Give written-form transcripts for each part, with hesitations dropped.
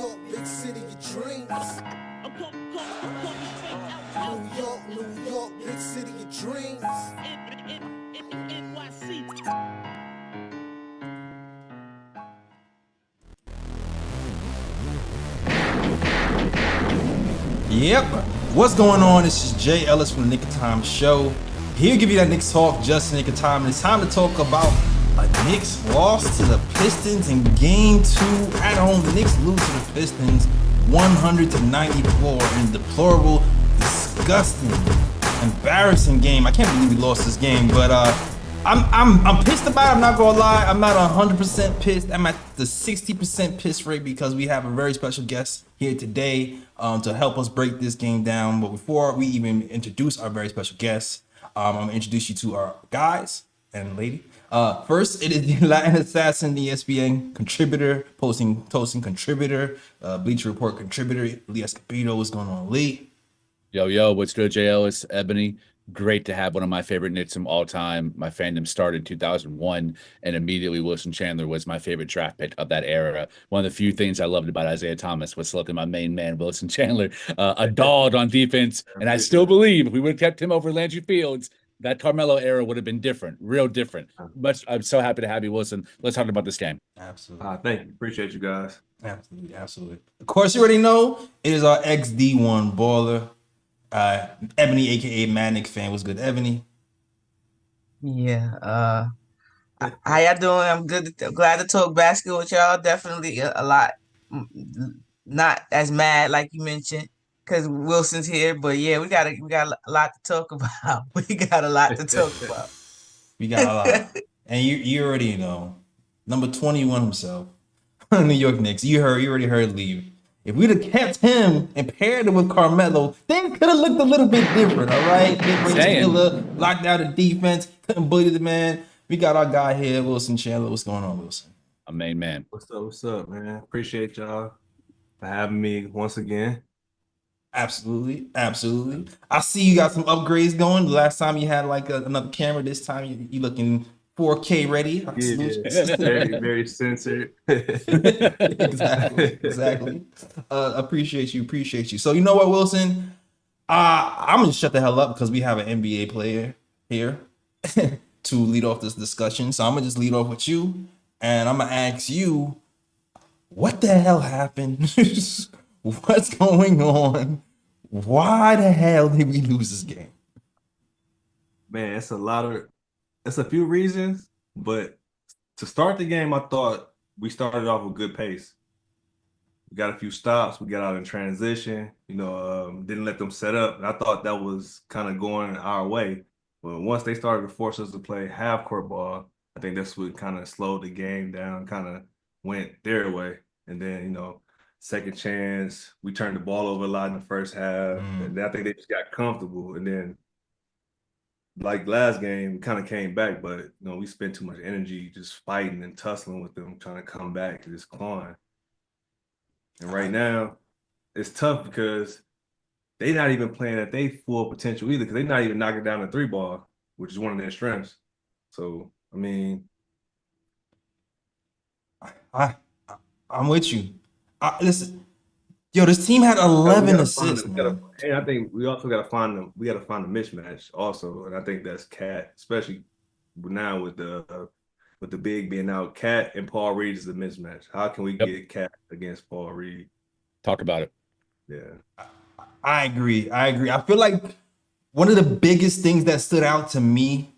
York, big city of dreams. New York, big city of dreams. Yep. What's going on? This is Jay Ellis from the Nick of Time Show. Here to give you that Knicks talk just in the nick of time. And it's time to talk about a Knicks loss to the Pistons in Game 2 at home. The Knicks lose to the Pistons 100-94 in a deplorable, disgusting, embarrassing game. I can't believe we lost this game, but I'm pissed about it. I'm not gonna lie. I'm not 100% pissed. I'm at the 60% piss rate because we have a very special guest here today to help us break this game down. But before we even introduce our very special guest, I'm gonna introduce you to our guys and lady. First, it is the Latin assassin, the ESPN contributor, toasting contributor, Bleacher Report contributor, Lee Escobedo. What's going on, Lee? Yo, what's good, Jay Ellis, Ebony? Great to have one of my favorite Knicks from all time. My fandom started in 2001, and immediately Wilson Chandler was my favorite draft pick of that era. One of the few things I loved about Isaiah Thomas was selecting my main man, Wilson Chandler, a dog on defense. And I still believe if we would have kept him over Landry Fields, that Carmelo era would have been different, real different. But I'm so happy to have you, Wilson. Let's talk about this game. Absolutely. Thank you. Appreciate you guys. Absolutely. Of course, you already know it is our XD1 baller. Ebony, aka Mad Knick fan. What's good, Ebony? Yeah. How y'all doing? I'm good. Glad to talk basketball with y'all. Definitely a lot. Not as mad like you mentioned because Wilson's here, but yeah, we got a lot to talk about. We got a lot to talk about. We got a lot, and you already know. Number 21 himself, New York Knicks. You already heard Lee. If we'd have kept him and paired him with Carmelo, things could have looked a little bit different, all right? Killer, locked down the defense, couldn't bully the man. We got our guy here, Wilson Chandler. What's going on, Wilson? A main man. What's up, man? Appreciate y'all for having me once again. Absolutely. I see you got some upgrades going. The last time you had like another camera. This time you looking 4K ready. Yeah, very censored. Exactly. Appreciate you. So you know what, Wilson? I'm gonna shut the hell up because we have an NBA player here to lead off this discussion. So I'm gonna just lead off with you, and I'm gonna ask you, what the hell happened? What's going on? Why the hell did we lose this game? Man, it's a few reasons, but to start the game, I thought we started off with good pace. We got a few stops. We got out in transition, didn't let them set up. And I thought that was kind of going our way. But once they started to force us to play half-court ball, I think that's what kind of slowed the game down, kind of went their way. And then, second chance, we turned the ball over a lot in the first half. And I think they just got comfortable. And then, like last game, we kind of came back, but we spent too much energy just fighting and tussling with them, trying to come back and just clawing. And right now, it's tough because they're not even playing at their full potential either, because they're not even knocking down the three ball, which is one of their strengths. So, I mean, I'm with you. Listen. Yo, this team had 11 assists. And I think we also got to find them. We got to find a mismatch also, and I think that's Cat, especially now with the big being out. Cat and Paul Reed is a mismatch. How can we get Cat against Paul Reed? Talk about it. Yeah, I agree. I feel like one of the biggest things that stood out to me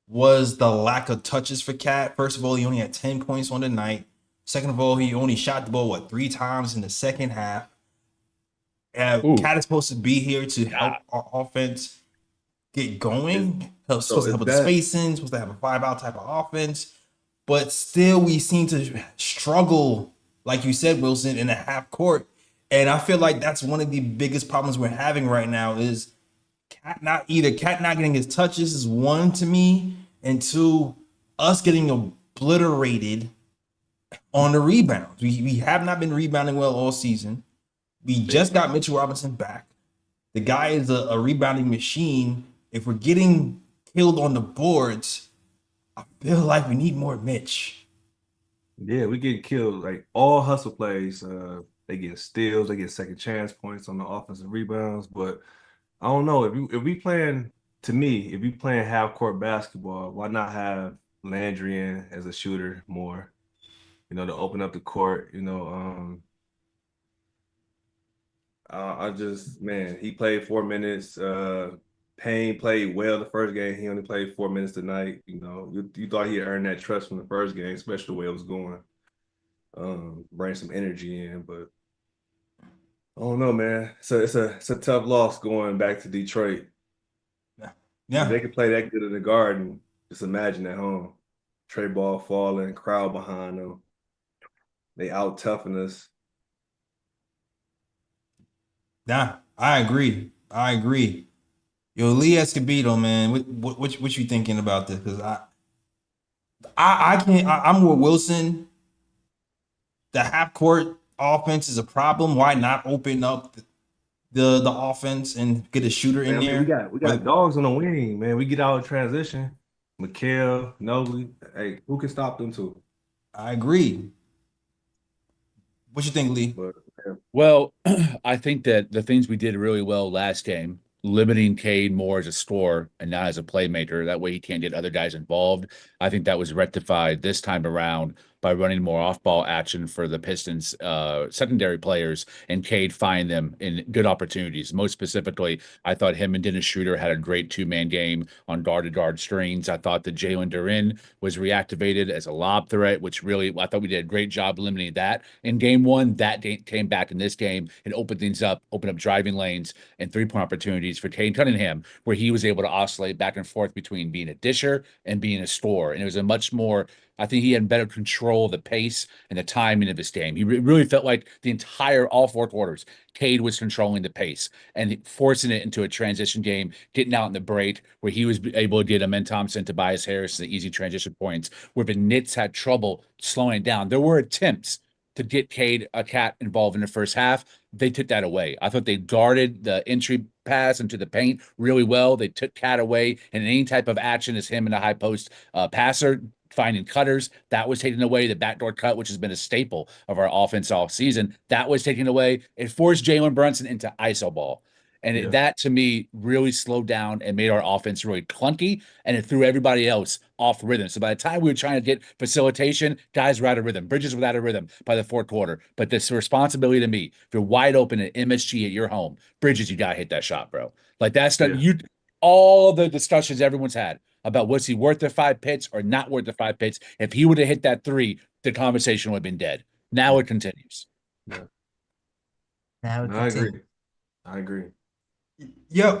was the lack of touches for Cat. First of all, he only had 10 points on the night. Second of all, he only shot the ball, 3 times in the second half. Cat is supposed to be here to help our offense get going. Supposed to help with the spacing, supposed to have a 5-out type of offense. But still, we seem to struggle, like you said, Wilson, in the half court. And I feel like that's one of the biggest problems we're having right now is Cat not getting his touches is one to me, and two, us getting obliterated on the rebounds. We have not been rebounding well all season. We just got Mitchell Robinson back. The guy is a rebounding machine. If we're getting killed on the boards, I feel like we need more Mitch. Yeah, we get killed. Like all hustle plays, They get steals, they get second chance points on the offensive rebounds. But I don't know if we playing to me, if we playing half court basketball, why not have Landry in as a shooter more? To open up the court. I just man, he played 4 minutes. Payne played well the first game. He only played 4 minutes tonight. You thought he earned that trust from the first game, especially the way it was going. Bring some energy in, but I don't know, man. So it's a tough loss going back to Detroit. Yeah. If they could play that good in the Garden, just imagine at home. Trey ball falling, crowd behind them. They out toughen us. Yeah, I agree. Yo, Lee Escobedo, man, what you thinking about this? Because I can't. I'm with Wilson. The half court offense is a problem. Why not open up the offense and get a shooter in there? We got dogs on the wing, man. We get out of transition. Mikal, Nobley. Hey, who can stop them two? I agree. What you think, Lee? Well, I think that the things we did really well last game, limiting Cade more as a scorer and not as a playmaker, that way he can't get other guys involved. I think that was rectified this time around by running more off-ball action for the Pistons secondary players, and Cade find them in good opportunities. Most specifically, I thought him and Dennis Schroeder had a great two-man game on guard-to-guard screens. I thought that Jalen Duren was reactivated as a lob threat, which really, I thought we did a great job limiting that. In game one, that came back in this game and opened things up, opened up driving lanes and three-point opportunities for Cade Cunningham, where he was able to oscillate back and forth between being a disher and being a scorer. And it was a much more, I think he had better control of the pace and the timing of his game. He really felt like the entire all four quarters, Cade was controlling the pace and forcing it into a transition game, getting out in the break where he was able to get Amen Thompson, Tobias Harris, the easy transition points, where the Knicks had trouble slowing it down. There were attempts to get Cade a cat involved in the first half. They took that away. I thought they guarded the entry pass into the paint really well. They took Cat away, and any type of action as him in a high post passer, finding cutters, that was taken away. The backdoor cut, which has been a staple of our offense all season, that was taken away. It forced Jalen Brunson into iso ball. And that, to me, really slowed down and made our offense really clunky, and it threw everybody else off rhythm. So by the time we were trying to get facilitation, guys were out of rhythm. Bridges were out of rhythm by the fourth quarter. But this responsibility to me, if you're wide open at MSG at your home, Bridges, you got to hit that shot, bro. Like that's not all the discussions everyone's had about was he worth the 5 pits or not worth the 5 pits. If he would have hit that 3, the conversation would have been dead. Now it continues. Now it continues. I agree. Yeah.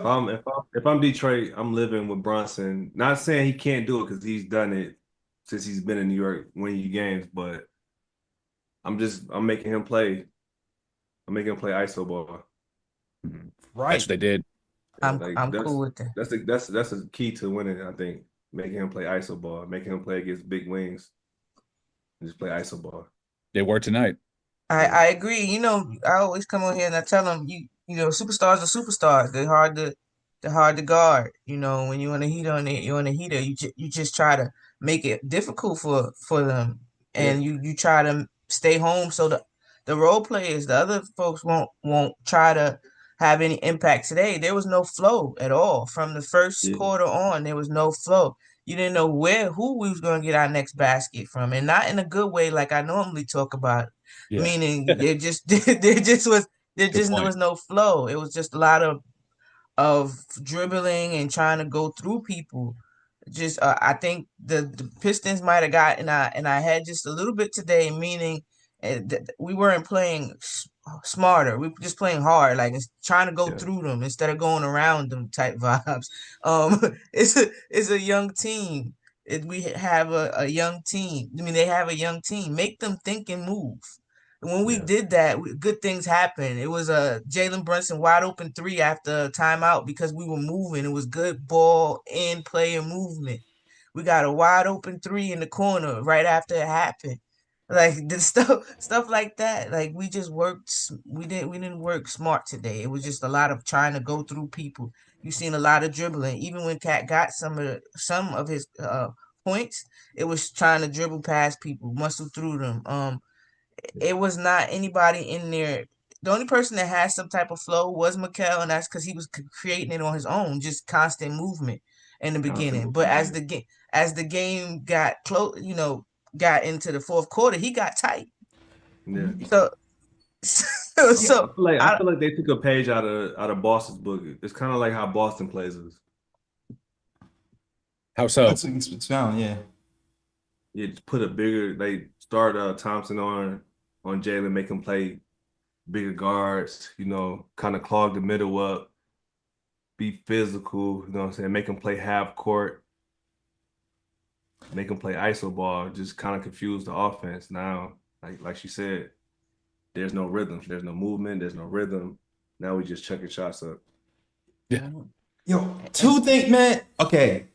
If I'm Detroit, I'm living with Brunson. Not saying he can't do it because he's done it since he's been in New York winning games, but I'm making him play. I'm making him play iso ball. Right. That's what they did. I'm cool with that. That's a key to winning, I think. Making him play iso ball, making him play against big wings, and just play iso ball. They were tonight. I agree. I always come on here and I tell them, superstars are superstars. They're hard to guard. When you want to heat on it, you want a heater. You just try to make it difficult for them, and you try to stay home so the role players, the other folks won't try to have any impact today. There was no flow at all from the first quarter on. There was no flow. You didn't know who we was going to get our next basket from, and not in a good way like I normally talk about. Yeah. Meaning there just was no flow. It was just a lot of dribbling and trying to go through people. Just I think the Pistons might have gotten in our head just a little bit today, meaning we weren't playing smarter. We were just playing hard, like it's trying to go through them instead of going around them type vibes. It's a young team. We have a young team. I mean, they have a young team. Make them think and move. When we did that, good things happened. It was a Jalen Brunson wide open 3 after a timeout because we were moving. It was good ball and player movement. We got a wide open 3 in the corner right after it happened. Like the stuff like that. Like we just worked. We didn't work smart today. It was just a lot of trying to go through people. You've seen a lot of dribbling. Even when Cat got some of his points, it was trying to dribble past people, muscle through them. it was not anybody in there. The only person that had some type of flow was Mikal, and that's because he was creating it on his own, just constant movement in the beginning. But as the game got close, got into the fourth quarter, he got tight. Yeah. So I feel like they took a page out of Boston's book. It's kind of like how Boston plays us. How so? That's expound, yeah. Yeah, just put a bigger. They start Thompson on Jalen, make him play bigger guards. Kind of clog the middle up, be physical. You know what I'm saying? Make him play half court, make him play iso ball. Just kind of confuse the offense. Now, like she said, there's no rhythm, there's no movement, there's no rhythm. Now we just chucking shots up. Yeah. Yo, two things, man. Okay.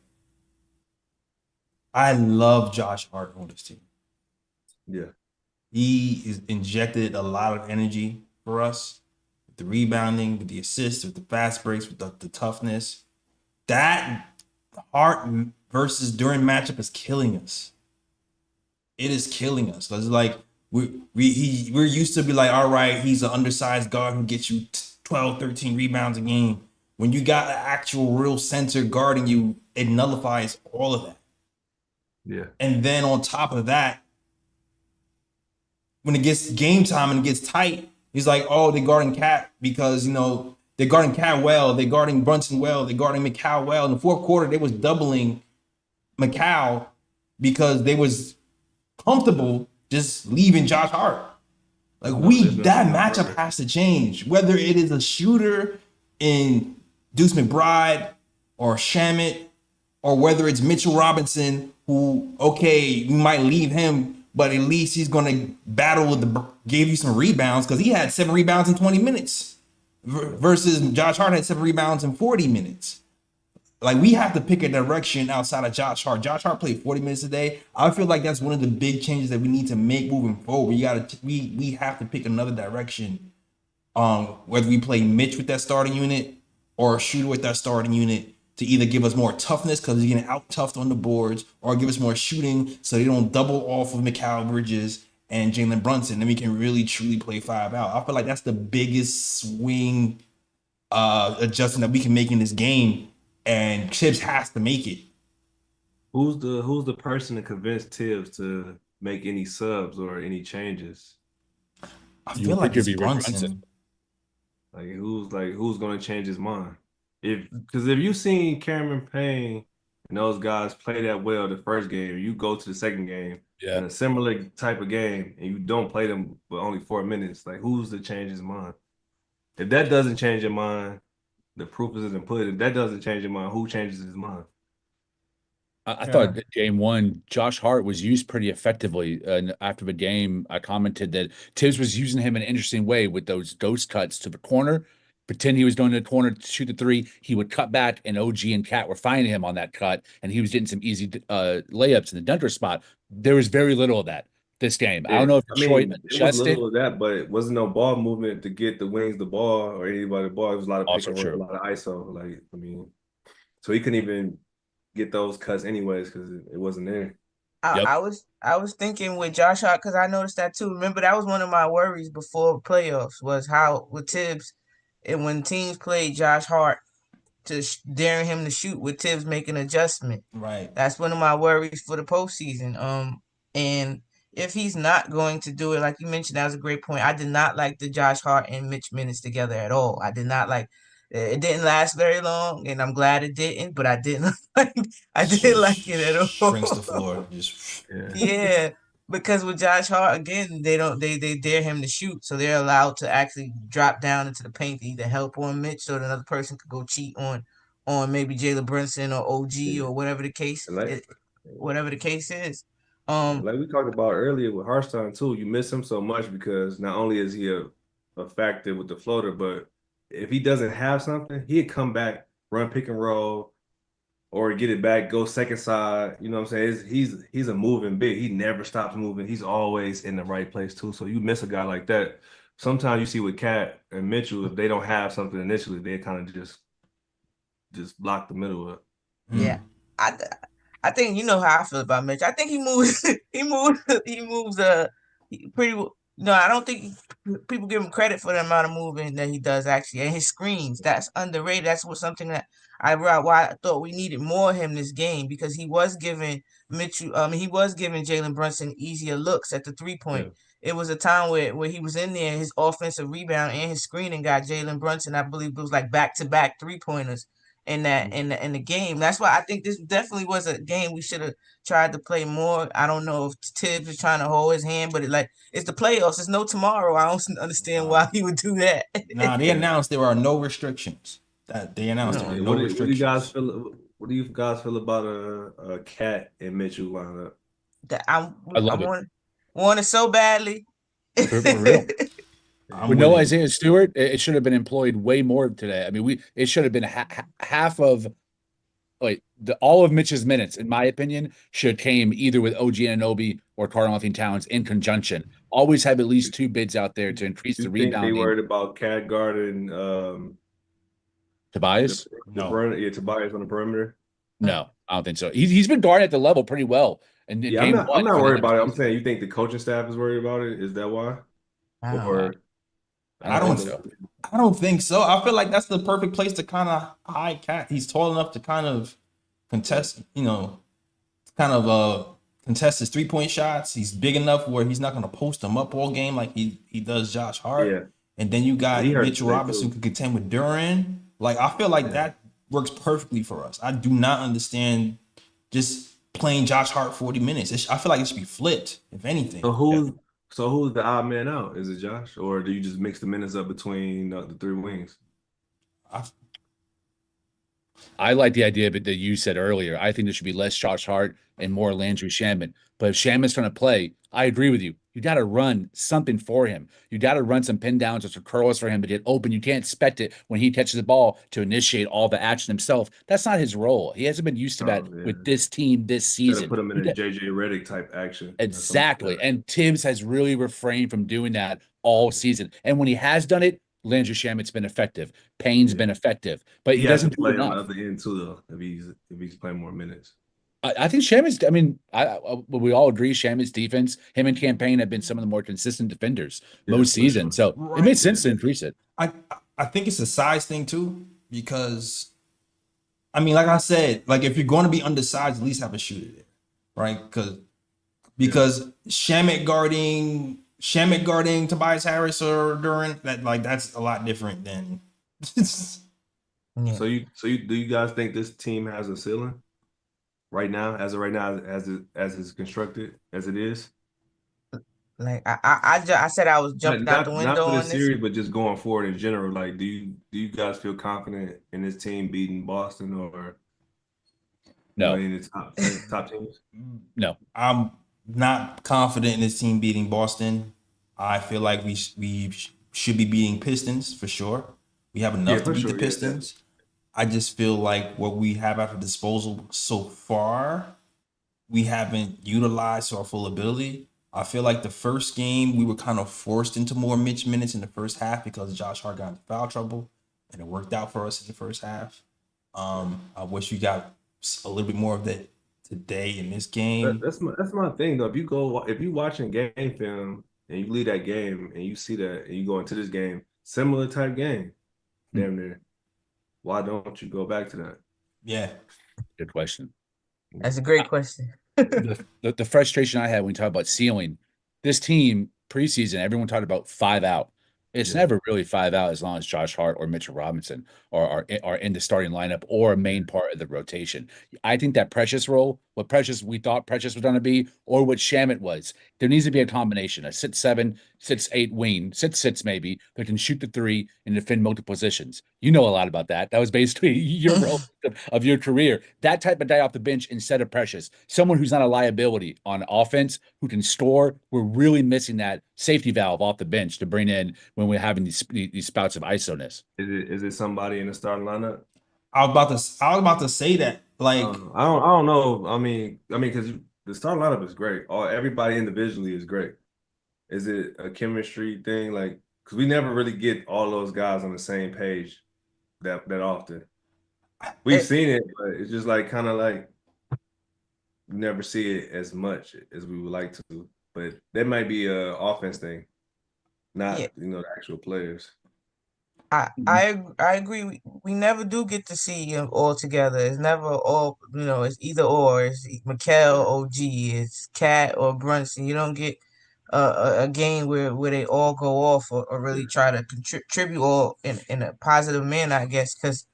I love Josh Hart on this team. Yeah. He is injected a lot of energy for us with the rebounding, with the assists, with the fast breaks, with the toughness. That Hart versus during matchup is killing us. It is killing us. It's like we're used to be like, all right, he's an undersized guard who gets you 12, 13 rebounds a game. When you got an actual real center guarding you, it nullifies all of that. Yeah. And then on top of that, when it gets game time and it gets tight, he's like, oh, they're guarding Cat because, they're guarding Cat well, they're guarding Brunson well, they're guarding McCall well. In the fourth quarter, they was doubling McCall because they was comfortable just leaving Josh Hart. Like that matchup has to change. Whether it is a shooter in Deuce McBride or Shamit, or whether it's Mitchell Robinson, who, okay, we might leave him, but at least he's going to battle give you some rebounds because he had 7 rebounds in 20 minutes versus Josh Hart had 7 rebounds in 40 minutes. Like, we have to pick a direction outside of Josh Hart. Josh Hart played 40 minutes a day. I feel like that's one of the big changes that we need to make moving forward. We have to pick another direction. Whether we play Mitch with that starting unit or a shooter with that starting unit, to either give us more toughness because he's getting out-toughed on the boards, or give us more shooting so they don't double off of Mikal Bridges and Jalen Brunson. Then we can really, truly play 5 out. I feel like that's the biggest swing adjustment that we can make in this game, and Thibs has to make it. Who's the person to convince Thibs to make any subs or any changes? I feel like it's Brunson. Who's going to change his mind? Because if you've seen Cameron Payne and those guys play that well the first game, you go to the second game in a similar type of game and you don't play them for only 4 minutes, who's to change his mind? If that doesn't change your mind, the proof is in the pudding. If that doesn't change your mind, who changes his mind? I thought game 1, Josh Hart was used pretty effectively. And after the game, I commented that Thibs was using him in an interesting way with those ghost cuts to the corner. Pretend he was going to the corner to shoot the 3. He would cut back, and OG and Cat were finding him on that cut, and he was getting some easy layups in the dunker spot. There was very little of that this game. I don't know if Detroit adjusted. There was little of that, but it wasn't no ball movement to get the wings the ball or anybody the ball. It was a lot of pick and roll, a lot of ISO. So he couldn't even get those cuts anyways because it wasn't there. I was thinking with Josh Hart, because I noticed that too. Remember, that was one of my worries before playoffs, was how with Thibs, and when teams played Josh Hart to daring him to shoot with Thibs making adjustment. Right. That's one of my worries for the postseason. And if he's not going to do it, like you mentioned, that was a great point. I did not like the Josh Hart and Mitch minutes together at all. I did not like. It didn't last very long, and I'm glad it didn't. But I didn't didn't like it at all. Shrinks the floor. Yeah. Because with Josh Hart, again, they dare him to shoot, so they're allowed to actually drop down into the paint to either help on Mitch, so that another person could go cheat on maybe Jalen Brunson or OG or whatever the case is. Like we talked about earlier with Hartstein too, you miss him so much because not only is he a factor with the floater, but if he doesn't have something, he'd come back, run pick and roll, or get it back, go second side. You know what I'm saying? He's a moving big. He never stops moving. He's always in the right place too. So you miss a guy like that. Sometimes you see with Cat and Mitchell, if they don't have something initially, they kind of just block the middle up. Yeah. I think you know how I feel about Mitch. I think he moves pretty No, I don't think people give him credit for the amount of moving that he does actually, and his screens. That's underrated. That's what something that why I thought we needed more of him this game because he was giving Mitchell. He was giving Jalen Brunson easier looks at the 3 point. Yeah. It was a time where he was in there, his offensive rebound and his screening got Jalen Brunson. I believe it was like back-to-back 3 pointers in that in the game. That's why I think this definitely was a game we should have tried to play more. I don't know if Thibs is trying to hold his hand, but it's the playoffs. There's no tomorrow. I don't understand why he would do that. Nah, they announced there are no restrictions. That they announced there are no restrictions. What do you guys feel? What do you guys feel about a Cat and Mitchell lineup? I love it. want it so badly. For real. With no with Isaiah Stewart, it should have been employed way more today. I mean, it should have been half of all of Mitch's minutes, in my opinion, should came either with OG Anunoby or Karl-Anthony Towns in conjunction. Always have at least two bids out there to increase the rebounding. They worried about Cat guarding Tobias? No. Tobias on the perimeter. No, I don't think so. He's been guarding at the level pretty well. And yeah, I'm not worried about it. I'm saying you think the coaching staff is worried about it? Is that why? I don't think so. I feel like that's the perfect place to kind of hide Cat. He's tall enough to kind of contest, contest his 3-point shots. He's big enough where he's not going to post them up all game like he does Josh Hart. Yeah. And then you got Mitchell Robinson who can contend with Duran. Like, I feel like that works perfectly for us. I do not understand just playing Josh Hart 40 minutes. I feel like it should be flipped, if anything. So who's the odd man out? Is it Josh, or do you just mix the minutes up between the three wings? I like the idea that you said earlier. I think there should be less Josh Hart and more Landry Shamet. But if Shamet's trying to play, I agree with you. You got to run something for him. You got to run some pin downs or some curls for him to get open. You can't expect it when he catches the ball to initiate all the action himself. That's not his role. He hasn't been used to that with this team this season. Put him in a JJ Redick type action. Exactly. And Thibs has really refrained from doing that all season. And when he has done it, Landry Shamet's been effective. Payne's been effective, but he doesn't play do enough. on the other end too, though. If he's playing more minutes, I think Shamet's. I mean, we all agree Shamet's defense. Him and Campaign have been some of the more consistent defenders most season. So it made sense to increase it. I think it's a size thing too, because I mean, like I said, like if you're going to be undersized, at least have a shooter there, right? Because Shamet guarding Tobias Harris or Duran, that's a lot different than. So do you guys think this team has a ceiling right now, as it's constructed as it is? Like I said, I was jumping out the window not for on this series, but just going forward in general. Like, do you guys feel confident in this team beating Boston or no in the top teams? No, I'm not confident in this team beating Boston. I feel like we should be beating Pistons for sure. We have enough to beat the Pistons. I just feel like what we have at our disposal so far, we haven't utilized to our full ability. I feel like the first game we were kind of forced into more Mitch minutes in the first half because Josh Hart got into foul trouble, and it worked out for us in the first half. I wish we got a little bit more of that today in this game. That's my thing though. If you watching game film and you leave that game and you see that and you go into this game, similar type game, damn near. Why don't you go back to that? Yeah. Good question. That's a great question. The frustration I had when we talk about ceiling, this team preseason, everyone talked about 5 out. It's never really 5 out as long as Josh Hart or Mitchell Robinson are in the starting lineup or a main part of the rotation. I think that Precious role, what we thought Precious was going to be, or what Shamet was, there needs to be a combination, a 6'7", 6'8" wing, 6'6" maybe, that can shoot the 3 and defend multiple positions. You know a lot about that. That was basically your role of your career. That type of guy off the bench instead of Precious. Someone who's not a liability on offense, who can score. We're really missing that safety valve off the bench to bring in when we're having these spouts of ISO-ness. Is it somebody in the starting lineup? I was about to say that. Like I don't know. I mean, because the starting lineup is great. Everybody individually is great. Is it a chemistry thing? Like, because we never really get all those guys on the same page that often. We've seen it, but it's just like kind of like we never see it as much as we would like to. But that might be a offense thing. not Yeah. the actual players. I agree. We never do get to see them all together. It's never all, it's either or. It's Mikal, OG, it's Cat or Brunson. You don't get a game where they all go off or really try to contribute all in a positive manner, I guess, because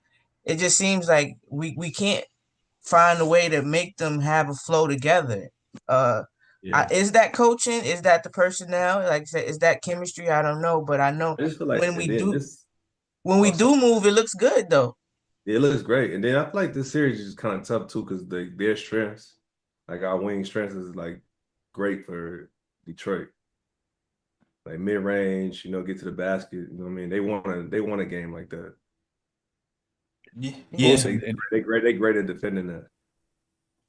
it just seems like we can't find a way to make them have a flow together. Is that coaching? Is that the personnel? Like I said, is that chemistry? I don't know, but I know I just feel like, when and we then do this when we also, do move, it looks good though. it looks great. And then I feel like this series is kind of tough too because their strengths, like our wing strengths, is like great for Detroit. Like mid range, get to the basket. You know what I mean? They want a game like that. Yeah. Wilson, They great at defending that.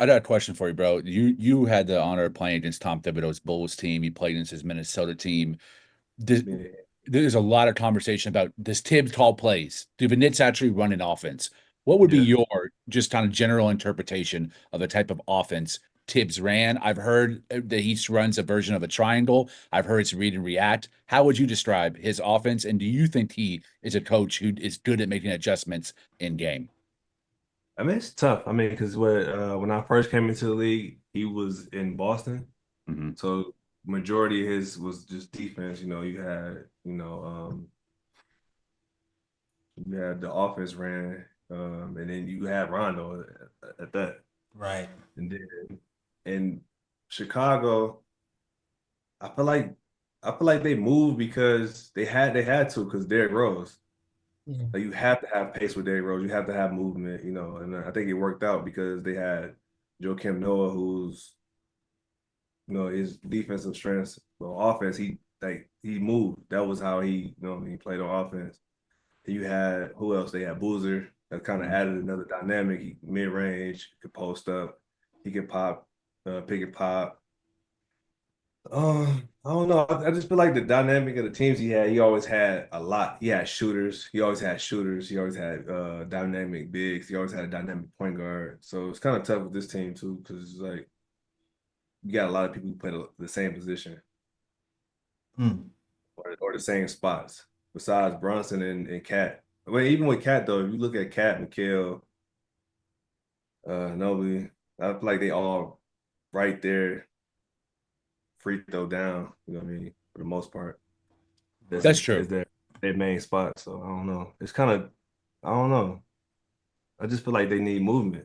I got a question for you, bro. You had the honor of playing against Tom Thibodeau's Bulls team. You played against his Minnesota team. There's a lot of conversation about does Thibs call plays? Do the Knicks actually run an offense? What would be your just kind of general interpretation of the type of offense Thibs ran? I've heard that he runs a version of a triangle. I've heard it's read and react. How would you describe his offense? And do you think he is a coach who is good at making adjustments in game? I mean, it's tough. I mean, because when I first came into the league, he was in Boston, so majority of his was just defense. You had the offense ran, and then you had Rondo at that. Right. And then in Chicago, I feel like they moved because they had to because Derrick Rose. Yeah. Like you have to have pace with Derrick Rose. You have to have movement, and I think it worked out because they had Joakim Noah, who's, his defensive strengths, offense, he moved. That was how he played on offense. You had, who else? They had Boozer that kind of added another dynamic. Mid range, could post up, he could pop, pick and pop. I don't know. I just feel like the dynamic of the teams he always had a lot. He had shooters. He always had shooters. He always had dynamic bigs. He always had a dynamic point guard. So it's kind of tough with this team too, because it's like you got a lot of people who play the same position or the same spots. Besides Brunson and Cat. I mean, even with Cat though, if you look at Cat, Mikal, Anunoby, I feel like they all right there. Free throw down, you know what I mean, for the most part. That's true. Is their main spot. So I don't know. It's kind of, I don't know. I just feel like they need movement.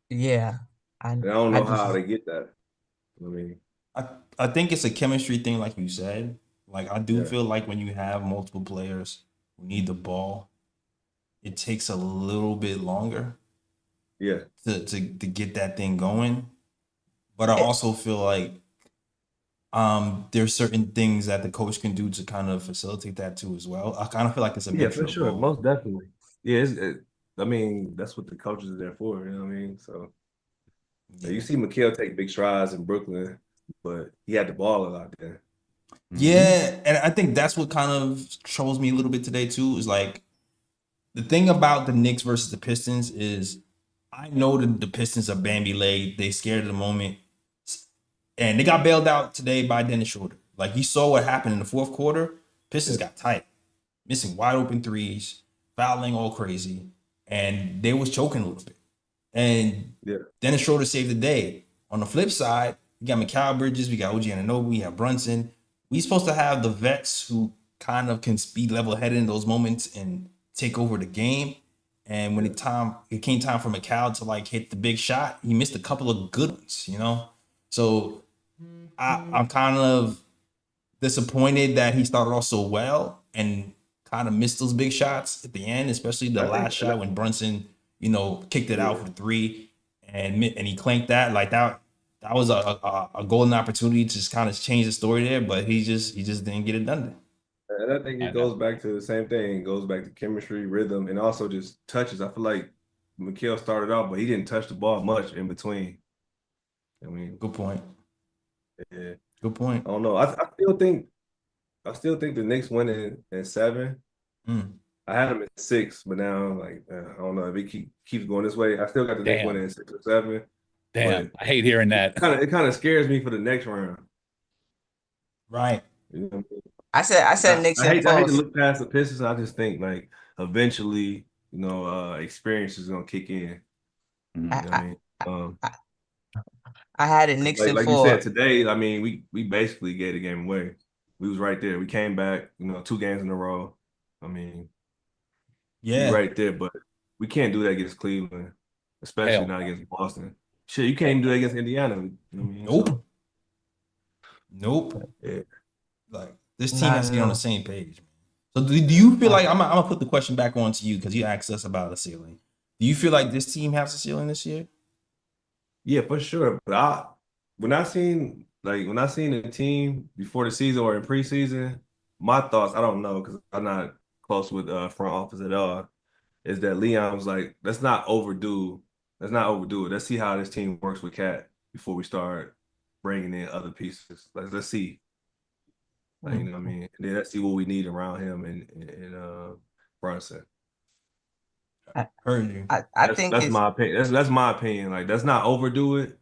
Yeah. And I don't know how they get that. I mean, I think it's a chemistry thing, like you said. Like I do feel like when you have multiple players who need the ball, it takes a little bit longer. Yeah. To get that thing going. But I also feel like there's certain things that the coach can do to kind of facilitate that too as well. I kind of feel like it's a mixture for sure, of both. most definitely. Yeah, I mean, that's what the coaches are there for. You know what I mean? So you see Mikal take big strides in Brooklyn, but he had the ball a lot there. Yeah, and I think that's what kind of shows me a little bit today too. Is like the thing about the Knicks versus the Pistons is I know that the Pistons are Bambi-legged. They scared of the moment. And they got bailed out today by Dennis Schroeder. Like you saw what happened in the fourth quarter. Pistons got tight, missing wide open threes, fouling all crazy, and they was choking a little bit. And Dennis Schroeder saved the day. On the flip side, we got Mikal Bridges, we got OG Anunoby, we have Brunson. We supposed to have the vets who kind of can be level-headed in those moments and take over the game. And when it came time for Mikal to like hit the big shot, he missed a couple of good ones, So I'm kind of disappointed that he started off so well and kind of missed those big shots at the end, especially the last shot when Brunson, kicked it out for 3 and he clanked that. Like that was a golden opportunity to just kind of change the story there, but he just didn't get it done. And I think it goes back to the same thing. It goes back to chemistry, rhythm, and also just touches. I feel like Mikal started off, but he didn't touch the ball much in between. I mean, good point. Yeah, good point. I don't know. I still think the Knicks win in 7. I had them at 6, but now I don't know if it keeps going this way. I still got the Knicks winning in 6 or 7. Damn, I hate hearing that. It kind of scares me for the next round. Right. You know what I mean? I said Knicks I and hate to false. look past the Pistons. I just think like eventually, experience is gonna kick in. Mhm. You know what I I, mean? I, I had it Knicks and Like you said four. today, I mean, we basically gave the game away. We was right there. We came back, 2 games in a row. I mean, we Yeah. right there, but we can't do that against Cleveland, especially Hell not no. against Boston. Shit, you can't even do that against Indiana. You know what I mean? Nope. So Nope. yeah. Like this team Not has to at get on the all. same page. So do you feel like I'm gonna put the question back on to you because you asked us about the ceiling. Do you feel like this team has a ceiling this year? Yeah, for sure. But when I seen the team before the season or in preseason, my thoughts, I don't know because I'm not close with front office at all, is that Leon was like, let's not overdo. Let's not overdo it. Let's see how this team works with Cat before we start bringing in other pieces. Like, let's see. Like, you know what I mean? And then let's see what we need around him and Brunson. I, Heard you. I think That's it's my opinion. That's my opinion. Like, let's not overdo it.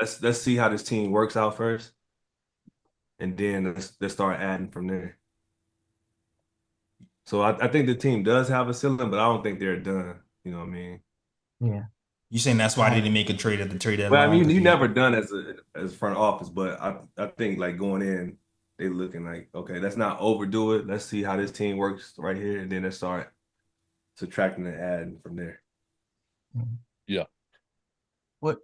Let's see how this team works out first, and then let's start adding from there. So I think the team does have a ceiling, but I don't think they're done. You know what I mean? yeah. You saying that's why they I, didn't make a trade at the trade Well, I deadline? mean, Because you you never done as front office, but I think like going in, they looking like, okay, let's not overdo it. Let's see how this team works right here, and then let's start subtracting and adding from there. Yeah. what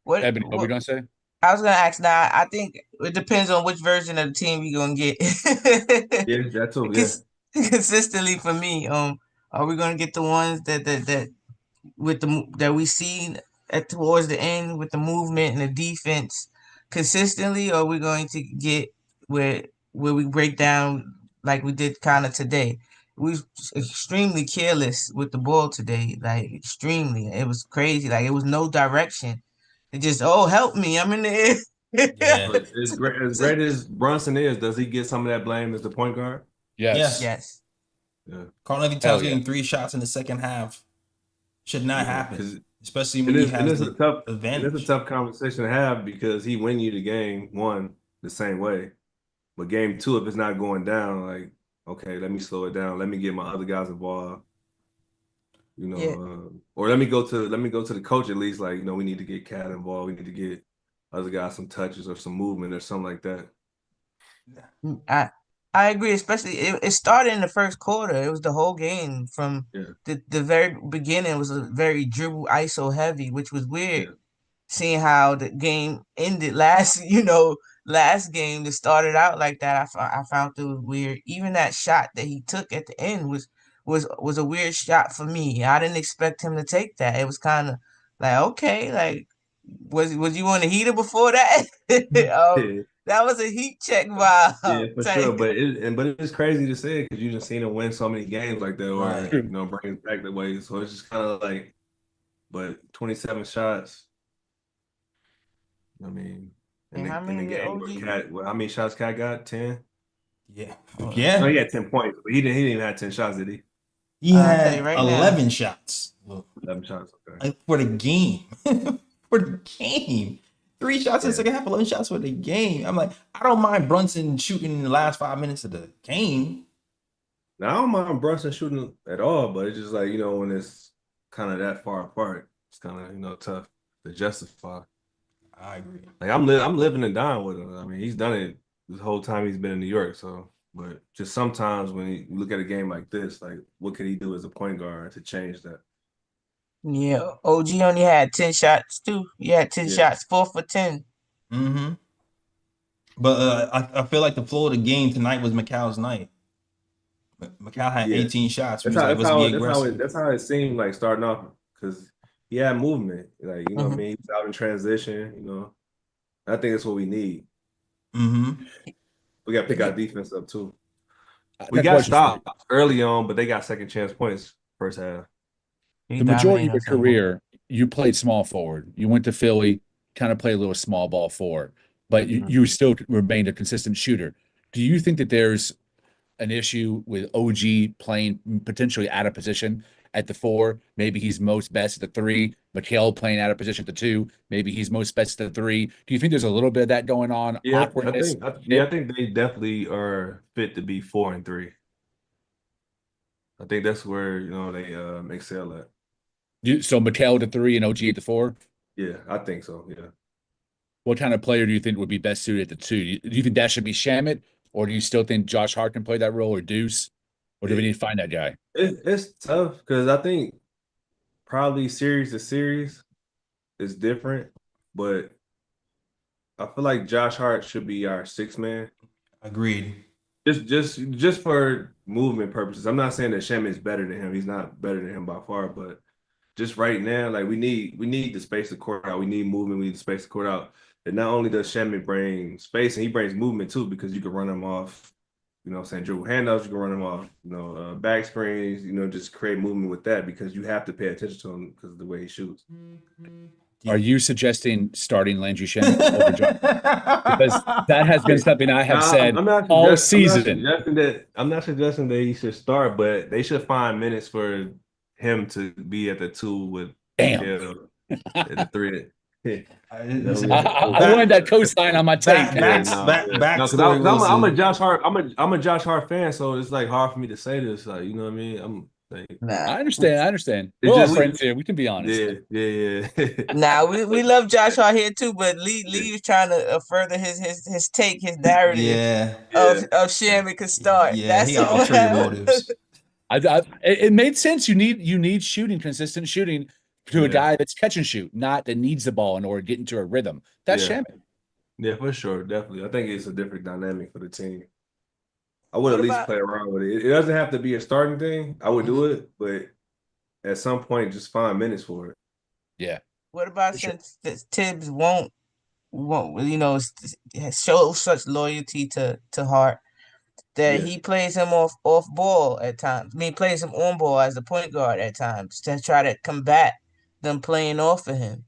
Ebony, what we what gonna say? I was gonna ask now. I think it depends on which version of the team you're gonna get. Yeah, that's all. Yeah, Because consistently for me, are we gonna get the ones that with that we see at towards the end with the movement and the defense consistently, or are we going to get where we break down like we did kind of today? We was extremely careless with the ball today, like extremely. It was crazy. Like it was no direction. It just, oh, help me, I'm in the air. yeah. but as So- so- great as Brunson is, does he get some of that blame as the point guard? Yes. Yes. yes. Yeah, Carl Hell Towns yeah. getting 3 shots in the second half should not yeah, happen, because especially And when he it's and has it's a the tough and it's a advantage. tough conversation to have because he win you the game one the same way, but game two if it's not going down, like okay, let me slow it down, let me get my other guys involved, Yeah. or let me go to the coach at least, like we need to get Cat involved, we need to get other guys some touches or some movement or something like that. I I agree, especially it started in the first quarter. It was the whole game from Yeah, the very beginning. It was a very dribble ISO heavy, which was weird. yeah, Seeing how the game ended last, last game that started out like that, I found it was weird. Even that shot that he took at the end was a weird shot for me. I didn't expect him to take that. It was kind of like okay, like was you on the heater before that? yeah, That was a heat check vibe. yeah, for sure. Type. But it's crazy to say because you just seen him win so many games like that, or Right. True. bring it back that way. So it's just kind of like, but 27 shots. I mean, And how in the many did game where OG? Cat, well, how many shots Cat got? 10? Yeah. No, Yeah. he had 10 points, but he didn't have 10 shots, did he? He I'll tell you had right now. 11 shots 11 shots. Okay. for the game. For the game. 3 shots in the Yeah. second half, 11 shots for the game. I'm like, I don't mind Brunson shooting in the last 5 minutes of the game. Now, I don't mind Brunson shooting at all, but it's just like, when it's kind of that far apart, it's kind of, tough to justify. I agree. Like, I'm living and dying with him. I mean, he's done it this whole time he's been in New York. So, but just sometimes when you look at a game like this, like, what could he do as a point guard to change that? Yeah, OG only had 10 shots too. He had 10 Yeah. shots, 4 for 10. Mm-hmm. But I feel like the flow of the game tonight was Macau's night. Macau had Yeah. 18 shots. He was like, let's be aggressive. That's how it seemed like starting off because he had movement. Like, what I mean? He was out in transition, I think that's what we need. Mm-hmm. We got to pick our defense up too. I We got got questions for you. stopped early on, but they got second chance points first half. He The majority of dominated your us. career, you played small forward. You went to Philly, kind of played a little small ball forward, but you still remained a consistent shooter. Do you think that there's an issue with OG playing potentially out of position at the 4? Maybe he's most best at the 3. Mikhail playing out of position at the 2. Maybe he's most best at the 3. Do you think there's a little bit of that going on? Yeah, Awkwardness? I think they definitely are fit to be 4 and 3. I think that's where they excel at. So Mikhail at the 3 and OG at the 4? Yeah, I think so. Yeah. What kind of player do you think would be best suited at the 2? Do you think that should be Shamit, or do you still think Josh Hart can play that role, or Deuce, or do we need to find that guy? It's tough because I think probably series to series is different, but I feel like Josh Hart should be our 6th man. Agreed. Just for movement purposes. I'm not saying that Shem is better than him. He's not better than him by far, but just right now, like we need to space the court out. We need movement. We need to space the court out. And not only does Shem bring space, and he brings movement too, because you can run him off. Dribble handoffs. You can run him off. Back screens. Just create movement with that because you have to pay attention to him because of the way he shoots. Are you suggesting starting Landry Shamet over Josh? Because that has been something I have said all season. I'm not suggesting that he should start, but they should find minutes for him to be at the 2 with at the 3. I wanted that cosign on my take. I'm a Josh Hart. I'm a Josh Hart fan, so it's like hard for me to say this. Like, you know what I mean? I'm like, I understand. We're all friends here. We can be honest. Yeah. Nah, we love Josh Hart here too, but Lee is trying to further his take, his narrative of Shamit could start. Yeah, that's he got ulterior motives. It made sense. You need shooting, consistent shooting to a guy that's catch and shoot, not that needs the ball in order to get into a rhythm. That's Shamit. Yeah, for sure, definitely. I think it's a different dynamic for the team. I would at least play around with it. It doesn't have to be a starting thing. I would do it, but at some point, just find minutes for it. Yeah. What about since Thibs won't show such loyalty to Hart that he plays him off ball at times? I mean, plays him on ball as the point guard at times to try to combat them playing off of him.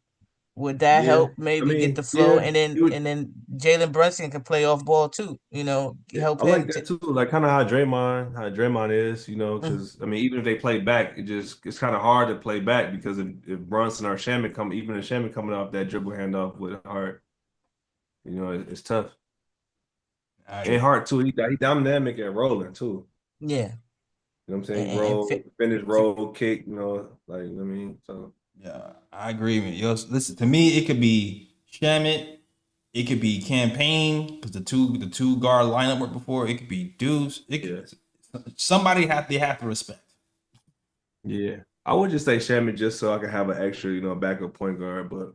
Would that help maybe get the flow? And then Jalen Brunson can play off ball too, help him. I like that too. Like kind of how Draymond is, because I mean, even if they play back, it's kind of hard to play back because if Brunson or Shamit coming off that dribble handoff with Hart, it's tough. And Hart too, he dynamic at rolling too. Yeah. You know what I'm saying? Finish, roll, kick, so. Yeah, I agree with you. Listen, to me, it could be Shamit, it could be Campaign because the two guard lineup worked before. It could be Deuce. Somebody they have to respect. Yeah, I would just say Shamit just so I can have an extra, backup point guard. But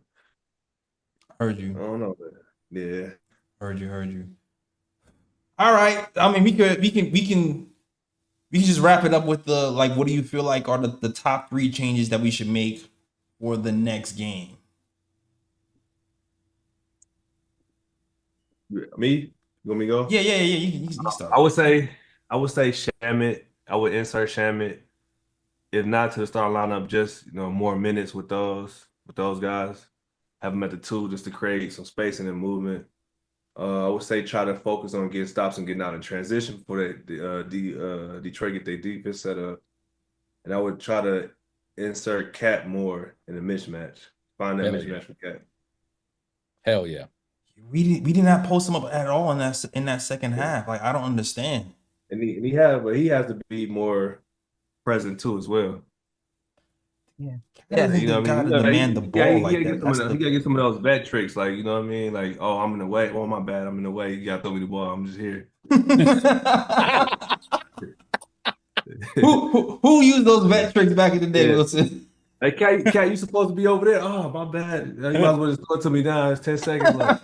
heard you. I don't know, man. Yeah, heard you. All right. I mean, we can just wrap it up with what do you feel like are the top 3 changes that we should make for the next game? Me? You want me to go? Yeah. You start. I would say Shamit. I would insert Shamit. If not to the start lineup, just more minutes with those guys. Have them at the 2 just to create some spacing and movement. I would say try to focus on getting stops and getting out in transition before Detroit get their defense set up. And I would try to insert Cat more in a mismatch. Find that mismatch for Cat. Hell yeah. We did not post him up at all in that second half. Like, I don't understand. And he has to be more present too as well. Yeah. You know what I mean? Demand the ball like that. He gotta get some of those vet tricks, like, you know what I mean? Like, oh, I'm in the way. Oh, my bad. I'm in the way. You gotta throw me the ball. I'm just here. Who used those vet tricks back in the day, Wilson? Hey, Cat, you supposed to be over there? Oh, my bad. You might as well just throw it to me now. It's 10 seconds left.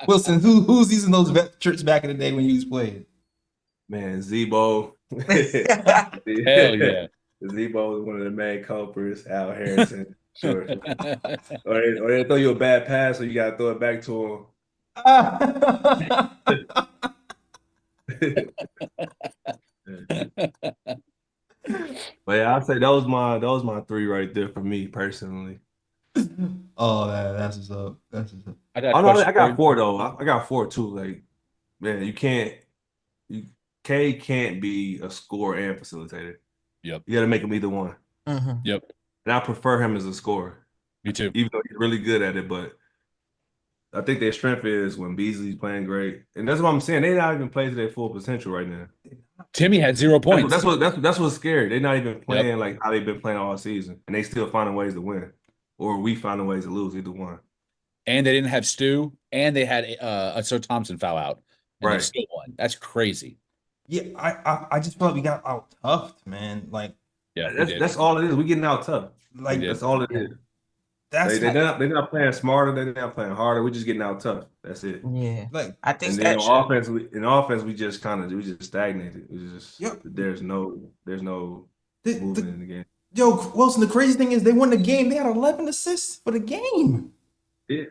Wilson, who's using those vet tricks back in the day when you was playing? Man, Zebo. Hell yeah. Zebo is one of the main culprits. Al Harrison, sure. Or they throw you a bad pass, so you gotta throw it back to him. But yeah, I'd say that was my 3 right there for me personally. Oh, that's what's up. I got 4 though. I got 4 too. Like, man, K can't be a scorer and facilitator. Yep. You got to make him either one. Mm-hmm. Yep. and I prefer him as a scorer, Me too. even though he's really good at it. But I think their strength is when Beasley's playing great, and that's what I'm saying. They not even playing to their full potential right now. Timmy had 0 points. That's what's scary. They're not even playing Yep. like how they've been playing all season, and they still finding ways to win, or we finding ways to lose. Either one. And they didn't have Stu, and they had Sir Thompson foul out, and they Right. still won. That's crazy. Yeah, I just feel like we got out tough, man. Like, Yeah, we did. That's all it is. We getting out tough. like did. That's all it is. that's They're like, not playing smarter. They're not playing harder. We're just getting out tough. That's it. Yeah, like I think And then that on offense, we just stagnated. We just Yep. there's no movement in the game. Yo, Wilson, the crazy thing is they won the game. They had 11 assists for the game. Yeah.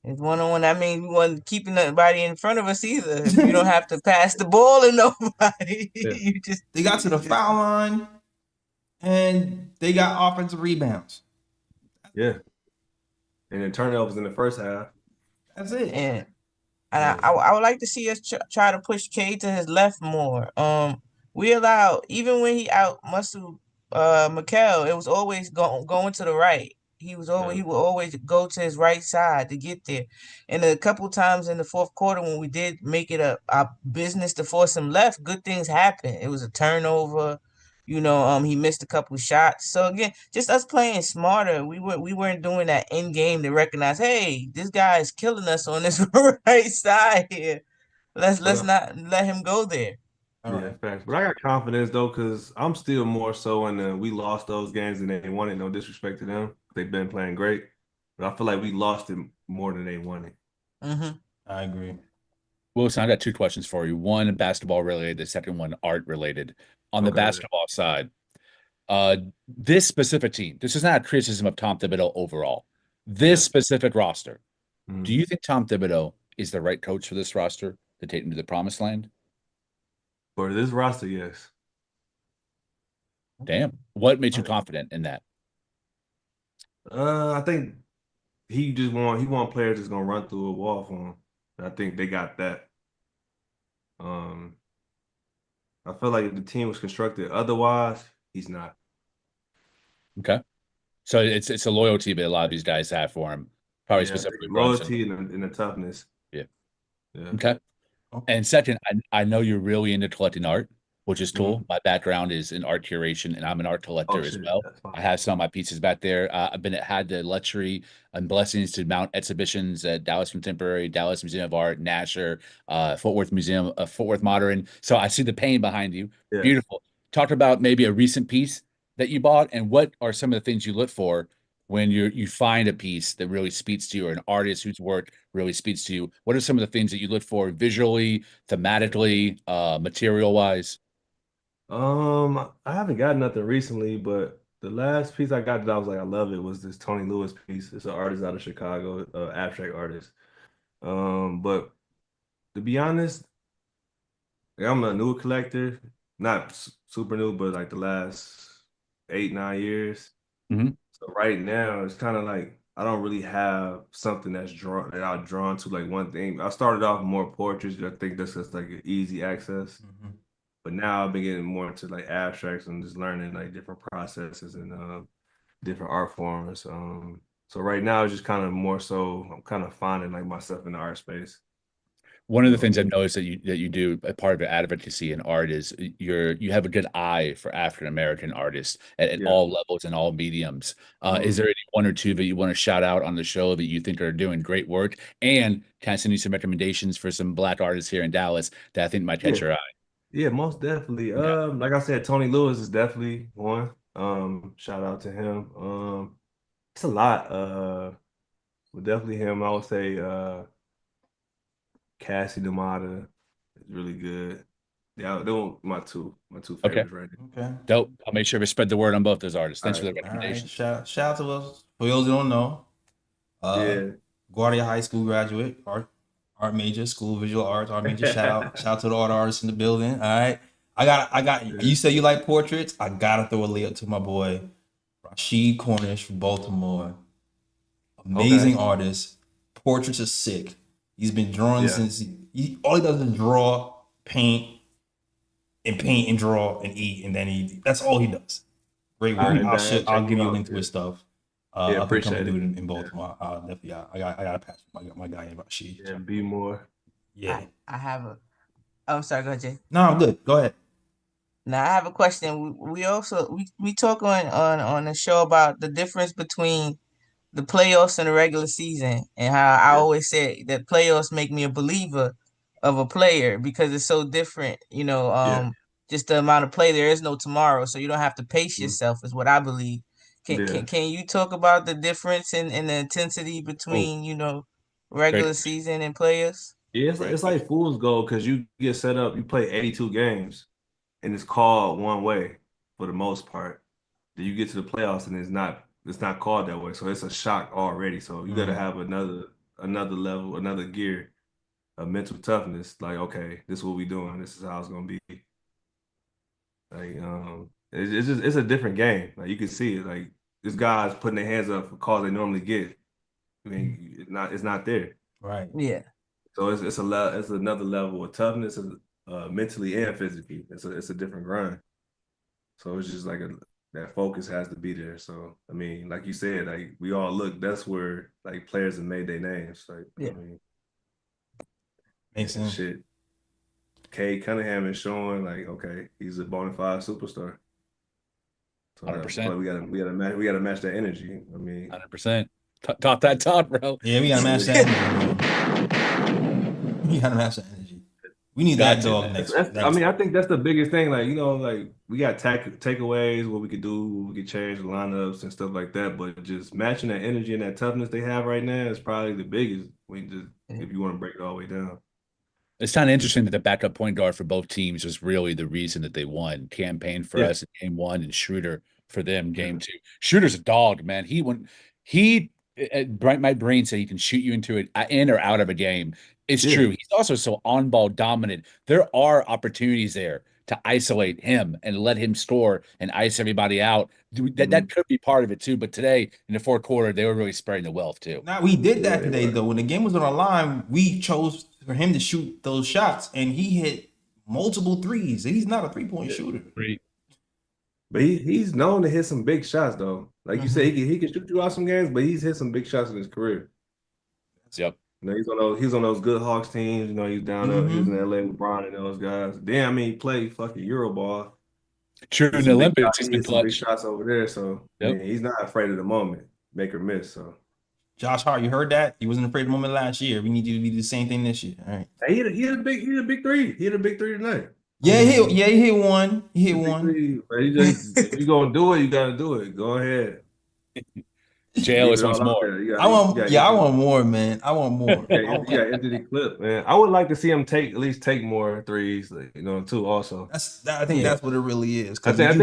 it's one-on-one. I mean, we wasn't keeping nobody in front of us either. You don't have to pass the ball to nobody. Yeah. You just They got to the foul line and they got offensive rebounds. Yeah. And then turnovers in the first half. That's it. And I would like to see us try to push K to his left more. We allow, even when he out muscle Mikal, it was always going to the right. He would always go to his right side to get there. And a couple times in the fourth quarter when we did make it our business to force him left, good things happened. It was a turnover. He missed a couple shots. So again, just us playing smarter. We weren't doing that in game to recognize, hey, this guy is killing us on this right side here. Let's not let him go there. Yeah, facts. But I got confidence though, because I'm still more so in the we lost those games and they won it. No disrespect to them. They've been playing great. But I feel like we lost it more than they won it. Mm-hmm. I agree. Wilson, I got 2 questions for you. One basketball related, the second one art related. On the basketball side, this specific team, this is not a criticism of Tom Thibodeau overall. This specific roster, do you think Tom Thibodeau is the right coach for this roster to take them to the promised land? For this roster, yes. Damn. What made you confident in that? I think he want players that's gonna run through a wall for him. And I think they got that. I feel like if the team was constructed otherwise, he's not. Okay. So it's a loyalty that a lot of these guys have for him. Probably specifically loyalty and the toughness. Yeah. Yeah. Okay. And second, I know you're really into collecting art, which is cool. My background is in art curation, and I'm an art collector as well. I have some of my pieces back there. I've had the luxury and blessings to mount exhibitions at Dallas Contemporary, Dallas Museum of Art, Nasher, Fort Worth Museum, Fort Worth Modern. So I see the pain behind you. Yeah. Beautiful. Talk about maybe a recent piece that you bought, and what are some of the things you look for when you find a piece that really speaks to you, or an artist whose work really speaks to you? What are some of the things that you look for visually, thematically, material-wise? I haven't got nothing recently, but the last piece I got that I was like, I love it, was this Tony Lewis piece. It's an artist out of Chicago, abstract artist. But to be honest, I'm a new collector, not super new, but like the last 8-9 years. So right now it's kind of like I don't really have something that I'm drawn to, like one thing. I started off more portraits. I think that's just like an easy access. But now I've been getting more into like abstracts and just learning like different processes and different art forms. So right now it's just kind of more so I'm kind of finding like myself in the art space. One of the things I've noticed that you do, a part of your advocacy in art, is you have a good eye for African American artists at all levels and all mediums. Is there any one or two that you want to shout out on the show that you think are doing great work? And can I send you some recommendations for some Black artists here in Dallas that I think might catch your eye? Yeah, most definitely. Like I said, Tony Lewis is definitely one. Shout out to him. It's a lot. But definitely him. I would say Cassie Damata is really good. Yeah, they were my two favorites right now. Okay. Dope. I'll make sure to spread the word on both those artists. Thanks for the All recommendations. right. Shout out to us. For those who don't know, Guardia High School graduate, art major, school visual arts, art major. Shout out to the art artists in the building. All right. I got you say you like portraits. I gotta throw a layup to my boy Rashid Cornish from Baltimore. Amazing artist. Portraits are sick. He's been drawing since all he does is draw, paint, and draw and eat, and then that's all he does. Great All work. right, Diane, I'll check give him you a out. link to his stuff. Yeah, Up and coming appreciate it. dude in Baltimore. Definitely, I gotta pass my guy in. She, Yeah, be more. yeah. I have a. I'm sorry, go ahead, Jay. No, I'm good. Go ahead. Now I have a question. We also we talk on the show about the difference between the playoffs and the regular season, and how I Yeah. always say that playoffs make me a believer of a player because it's so different. Yeah. Just the amount of play, there is no tomorrow, so you don't have to pace Mhm. yourself, is what I believe. Can Yeah. can can you talk about the difference in the intensity Oh, between Great. regular season and players? yeah, it's like fool's gold because you get set up, you play 82 games, and it's called one way for the most part. Then you get to the playoffs and it's not called that way. So it's a shock already. So you got to have another level, another gear of mental toughness. Like, okay, this is what we doing. This is how it's gonna be. Like, it's a different game. Like you can see it. Like this guy's putting their hands up for calls they normally get. I mean, it's not there. Right. Yeah. So it's another level of toughness, mentally and physically. It's a different grind. So it's just like that focus has to be there. So I mean, like you said, like we all look. That's where like players have made their names. Like Yeah. I mean, Makes sense. shit. Cade Cunningham is showing like okay, he's a bona fide superstar. So 100%. but we gotta match that energy. I mean, 100%. Top that top, bro. Yeah, we gotta match that energy, man. We gotta match that energy. We need Got that to, dog man. next. I mean, I think that's the biggest thing. Like, like we got takeaways, what we could do, we could change the lineups and stuff like that. But just matching that energy and that toughness they have right now is probably the biggest. If you want to break it all the way down. It's kind of interesting that the backup point guard for both teams was really the reason that they won. Campaign for Yeah. us in game 1 and Schroeder for them game Yeah. 2. Schroeder's a dog, man. My brain said he can shoot you into it in or out of a game. It's Yeah. true. He's also so on-ball dominant. There are opportunities there to isolate him and let him score and ice everybody out. That could be part of it too. But today in the fourth quarter, they were really spreading the wealth too. Now we did that Yeah, today though. When the game was on the line, we chose for him to shoot those shots, and he hit multiple threes. He's not a 3-point shooter. But he's known to hit some big shots though. Like you said, he can shoot you out some games, but he's hit some big shots in his career. Yep. He's on those good Hawks teams. He's down there. He was in LA with Bron and those guys. Then I mean, he played fucking Euroball. True, in the Olympics, he's He been hit some big clutch. shots over there. So I Yep. mean, he's not afraid of the moment, make or miss. So Josh Hart, you heard that? He wasn't afraid of the moment last year. We need you to do the same thing this year. All right. hey, he hit a big three. He hit a big three tonight. Yeah, he hit one. He hit one. Three, but if you gonna do it, you gotta do it. Go ahead. JL is once more. I want more, man. I want more. Yeah, empty the clip, man. I would like to see him at least take more threes, too. Also, I think that's what it really is. I think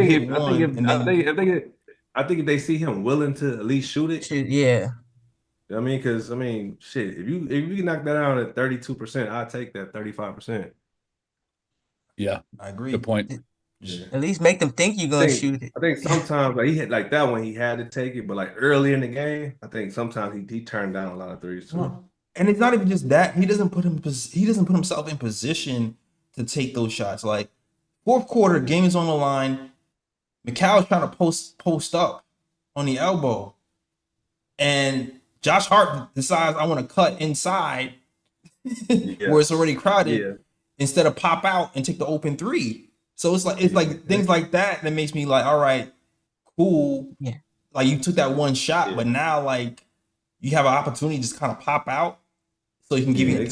if they see him willing to at least shoot it, Yeah. I mean, because shit, if you can knock that out at 32%, I'll take that 35%. Yeah, I agree. good point. Yeah. At least make them think you're gonna shoot it. I think sometimes like he had like that one, he had to take it, but like early in the game, I think sometimes he turned down a lot of threes too. Well, and it's not even just that he doesn't put himself in position to take those shots. Like fourth quarter, game is on the line. McCall's trying to post up on the elbow, and Josh Hart decides I want to cut inside where it's already crowded instead of pop out and take the open three. So it's like things like that makes me like, all right, cool. Yeah. Like you took that one shot, but now like you have an opportunity to just kind of pop out, so you can give you a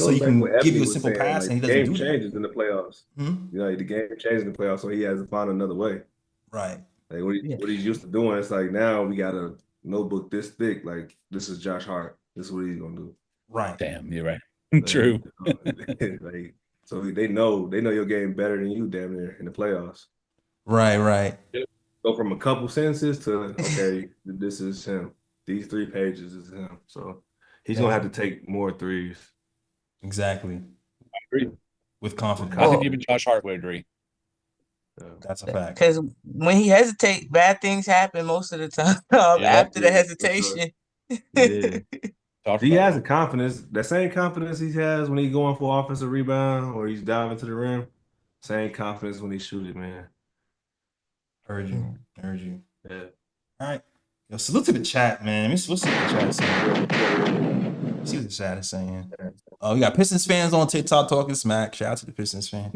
simple pass, and he doesn't do that. The game changes in the playoffs. The game changes in the playoffs, so he has to find another way. Right. Like what he's used to doing, it's like now we got a notebook this thick. Like this is Josh Hart. This is what he's gonna do. Right. Damn, you're right. Like, True. So they know your game better than you, damn near, in the playoffs. Right. Go from a couple sentences to okay, this is him. These 3 pages is him. So he's gonna have to take more threes. Exactly. I agree. With confidence. I think even Josh Hart would agree. That's a fact. Because when he hesitates, bad things happen most of the time after the hesitation. Yeah. He has a confidence, that same confidence he has when he's going for offensive rebound or he's diving to the rim. Same confidence when he shoots it, man. Heard you. Yeah. All right. Yo, salute to the chat, man. Let's see what the chat is saying. See what the chat is saying. Oh, we got Pistons fans on TikTok talking smack. Shout out to the Pistons fans.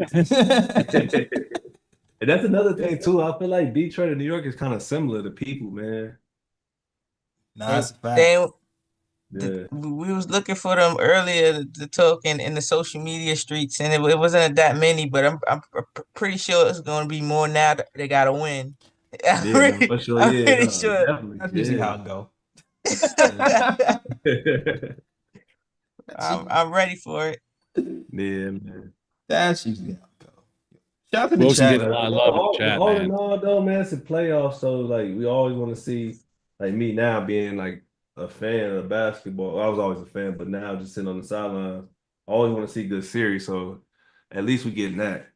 And that's another thing too. I feel like Detroit and New York is kind of similar to people, man. Nah, that's a fact. Yeah. We was looking for them earlier to talk in the social media streets, and it wasn't that many, but I'm pretty sure it's going to be more now that they got to win. Yeah, no, for sure. I'm Yeah, pretty no, sure. definitely. That's usually how it go. I'm ready for it. Yeah, man. That's usually how it go. Shout out to the Wilson chat. getting a lot of love in the chat, All man. in all, though, man, it's a playoff, so like we always want to see, like me now being like a fan of basketball. I was always a fan, but now just sitting on the sidelines, I always want to see good series. So at least we getting that.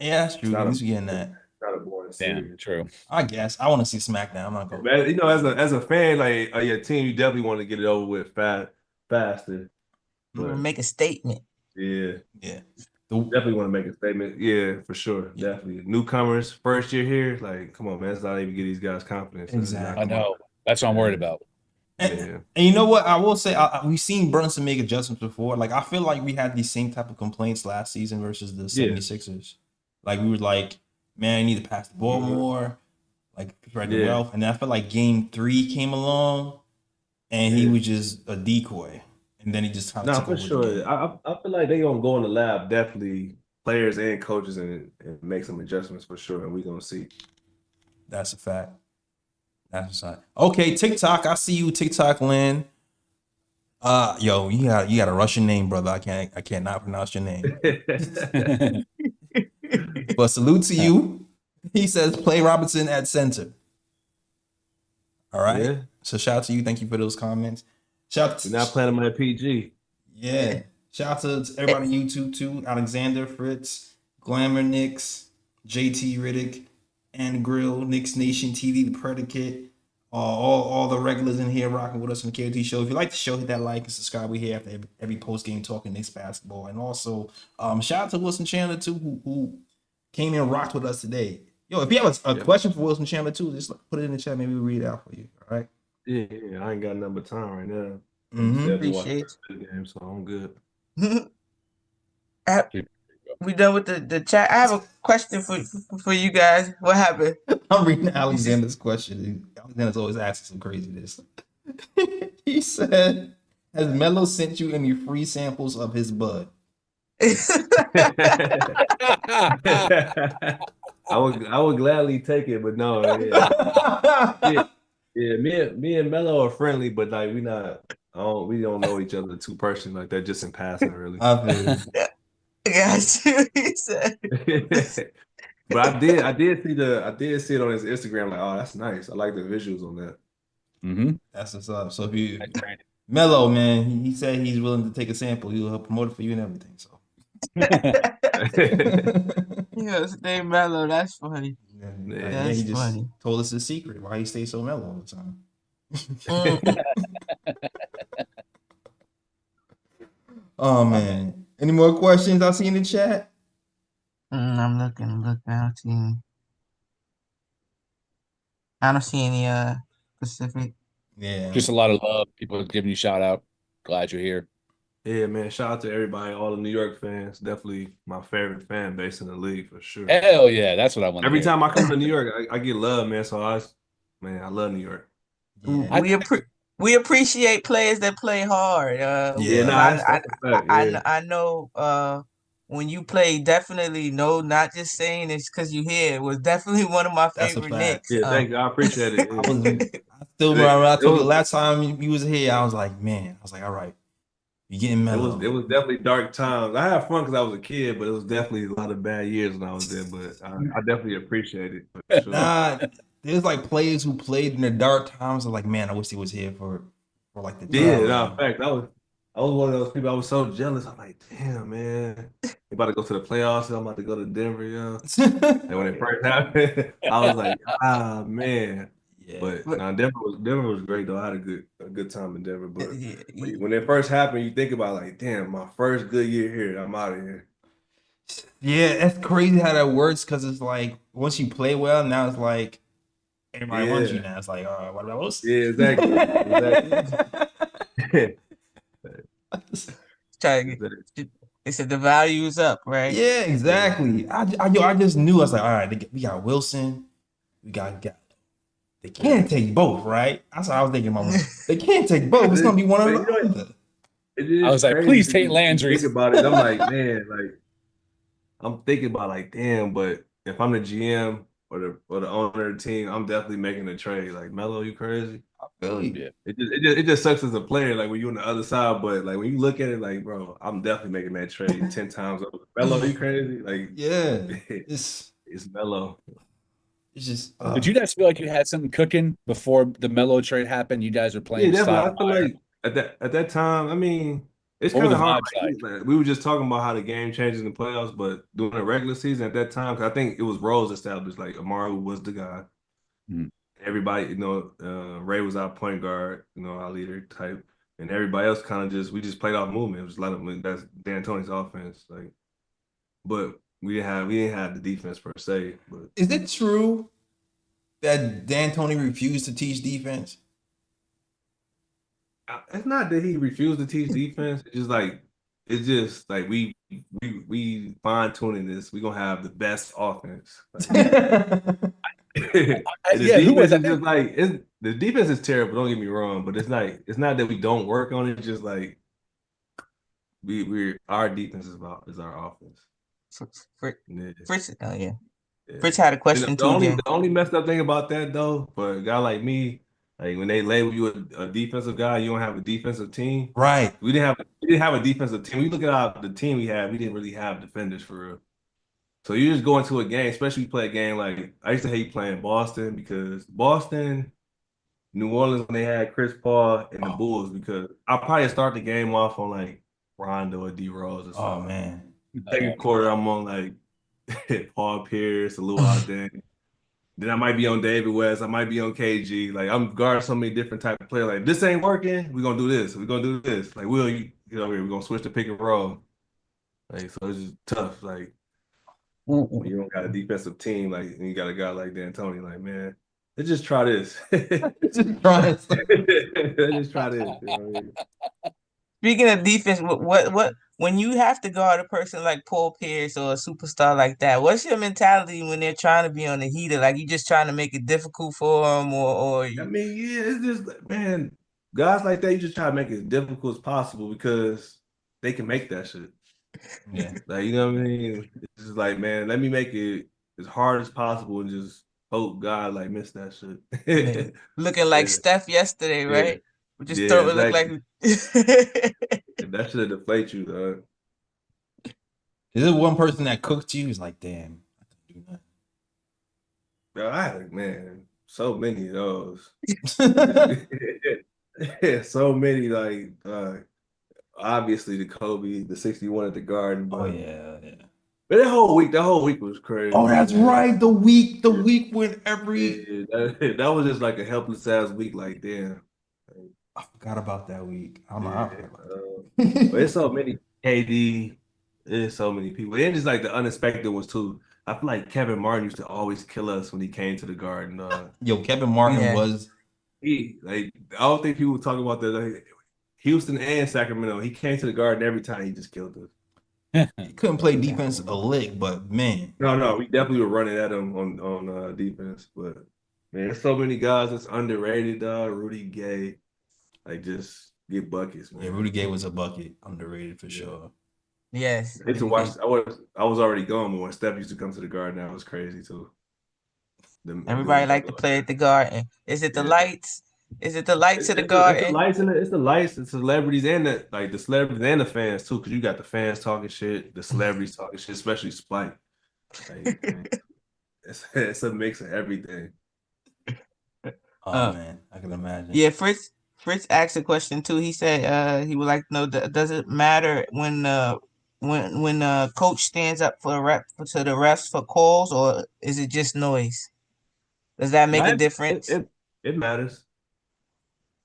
Yeah, that's true. Not At least a- we getting that. Not a boring Damn, series. true. I guess. I want to see SmackDown. I'm not going to. But, as a fan, like of your team, you definitely want to get it over with faster. But Make a statement. yeah, Yeah. definitely want to make a statement. Yeah, for sure. Yeah. Definitely. Newcomers, first year here, like, come on, man. It's not even get these guys confidence. Exactly. I know. That's what I'm worried about. And you know what? I will say, we've seen Brunson make adjustments before. Like, I feel like we had these same type of complaints last season versus the 76ers. Like, we were like, man, I need to pass the ball more. Like, spread the wealth. And then I felt like game 3 came along, and he was just a decoy. And then he just kind of took for over sure. the game. I feel like they're going to go in the lab, definitely, players and coaches, and make some adjustments for sure. And we're going to see. That's a fact. That's a fact. Okay, TikTok. I see you, TikTok Lynn. Yo, you got a Russian name, brother. I cannot pronounce your name. But salute to you. He says play Robinson at center. All right. Yeah. So shout out to you. Thank you for those comments. Shout out to You're not playing them at PG. Yeah. Shout out to everybody on YouTube too. Alexander, Fritz, Glamour Knicks, JT Riddick, and Grill, Knicks Nation TV, The Predicate. All the regulars in here rocking with us on the KOT show. If you like the show, hit that like and subscribe. We here after every post game talking Knicks basketball. And also, shout out to Wilson Chandler too, who came in and rocked with us today. Yo, if you have a question for Wilson Chandler too, just put it in the chat. Maybe we'll read it out for you. All right. Yeah, I ain't got nothing but time right now. Appreciate the game, so I'm good. We done with the chat. I have a question for you guys. What happened? I'm reading Alexander's question. Alexander's always asking some craziness. He said, "Has Melo sent you any free samples of his bud?" I would gladly take it, but no. Yeah, me and Melo are friendly, but like we don't know each other too personally like that, just in passing, really. Got you. He said. But I did see it on his Instagram. Like, oh, that's nice. I like the visuals on that. Mm-hmm. That's what's up. So if you Melo, man, he said he's willing to take a sample. He'll help promote it for you and everything. So. His name Melo. That's funny. Yeah, he just funny. Told us his secret why he stays so mellow all the time. Oh man. Any more questions I see in the chat? I'm looking. I don't see any specific. Yeah. Just a lot of love. People giving you shout out. Glad you're here. Yeah, man. Shout out to everybody, all the New York fans. Definitely my favorite fan base in the league for sure. Hell yeah, that's what I want. Every time I come to New York, I get love, man. So I love New York. Yeah. We appreciate players that play hard. I know when you play, definitely not just saying it's because you here. It was definitely one of my favorite Knicks. Yeah, thank you. I appreciate it. I still remember I told you last time you was here, I was like, all right. You getting mellow. It was definitely dark times. I had fun because I was a kid, but it was definitely a lot of bad years when I was there. But I definitely appreciate it. For sure. Nah, there's like players who played in the dark times. I'm like, man, I wish he was here for like the time. Yeah, in fact, I was one of those people. I was so jealous. I'm like, damn, man, we about to go to the playoffs. I'm about to go to Denver, yo. And when it first happened, I was like, man. Yeah. But Denver was great though. I had a good time in Denver. But when it first happened, you think about like, damn, my first good year here, I'm out of here. Yeah, that's crazy how that works because it's like once you play well, now it's like everybody wants you now. It's like, all right, what else? Yeah, exactly. They said the value's up, right? Yeah, exactly. I just knew. I was like, all right, we got Wilson, we got. They can't take both, right? That's what I was thinking. They can't take both. It's gonna be one or the other. I was like, please take Landry. Think about it. I'm like, man, like I'm thinking about like, damn, but if I'm the GM or the owner of the team, I'm definitely making a trade. Like Melo, you crazy? I feel you. Yeah. It just sucks as a player, like when you're on the other side, but like when you look at it, like, bro, I'm definitely making that trade 10 times over. Melo, you crazy? Like, yeah, it's Melo. It's just. Did you guys feel like you had something cooking before the Melo trade happened? You guys were playing. Yeah, definitely. I feel like at that time, I mean, it's kind of hard. Like, we were just talking about how the game changes in the playoffs, but during the regular season at that time, 'cause I think it was roles established. Like Amaru was the guy. Everybody, Ray was our point guard, our leader type, and everybody else kind of we just played off movement. It was a lot of that's D'Antoni's offense, like, but we didn't have the defense per se. But is it true that D'Antoni refused to teach defense? It's not that he refused to teach defense. It's just like we fine tuning this. We're gonna have the best offense. The defense is terrible. Don't get me wrong, but it's not that we don't work on it. It's just like our defense is our offense. Fritz had a question too. The only messed up thing about that though, for a guy like me, like when they label you a defensive guy, you don't have a defensive team. Right. We didn't have a defensive team. We look at the team we had, we didn't really have defenders for real. So you just go into a game, especially you play a game like I used to hate playing Boston because Boston, New Orleans when they had Chris Paul and the Bulls, because I'll probably start the game off on like Rondo or D Rose or something. Oh man. Second quarter, I'm on like Paul Pierce, Luol Then I might be on David West. I might be on KG. Like I'm guarding so many different type of players. Like this ain't working. We're gonna do this. We're gonna do this. Like we're gonna switch to pick and roll. Like so it's just tough. Like when you don't got a defensive team, like and you got a guy like D'Antoni, like man, let's just try this. Just try this. Let's just try this. You know what I mean? Speaking of defense, what when you have to guard a person like Paul Pierce or a superstar like that, what's your mentality when they're trying to be on the heater? Like you just trying to make it difficult for them, or you... I mean, yeah, it's just man, guys like that, you just try to make it as difficult as possible because they can make that shit. Yeah, like you know what I mean. It's just like man, let me make it as hard as possible and just hope God like miss that shit. Looking like Steph yesterday, right? Just exactly. look like that should deflate you, dog. Is there one person that cooked you? He's like, damn, I can do that. Bro, I had man, so many of those. So many, like obviously the Kobe, the 61 at the Garden. But, oh yeah. But that whole week was crazy. Oh, that's right. The week when every that was just like a helpless ass week. Like damn. I forgot about that week. I don't know. I forgot about that. But it's so many KD. There's so many people. And just like the unexpected ones too. I feel like Kevin Martin used to always kill us when he came to the Garden. Yo, Kevin Martin was I don't think people talk about that. Like, Houston and Sacramento. He came to the Garden every time. He just killed us. He couldn't play defense a lick, but man. No, we definitely were running at him on defense. But man, there's so many guys that's underrated. Rudy Gay. Like just get buckets, man. Yeah, Rudy Gay was a bucket, underrated for sure. Yes. I used to watch. I was already gone, but when Steph used to come to the Garden, that was crazy too. Everybody like to play at the Garden. Is it the lights? Is it the lights of the Garden? It's the lights, the celebrities, and the celebrities and the fans too. Because you got the fans talking shit, the celebrities talking shit, especially Spike. Like, it's a mix of everything. Oh man, I can imagine. Yeah, Fritz asked a question too. He said he would like to know, does it matter when coach stands up to the refs for calls, or is it just noise? Does that make a difference? It matters.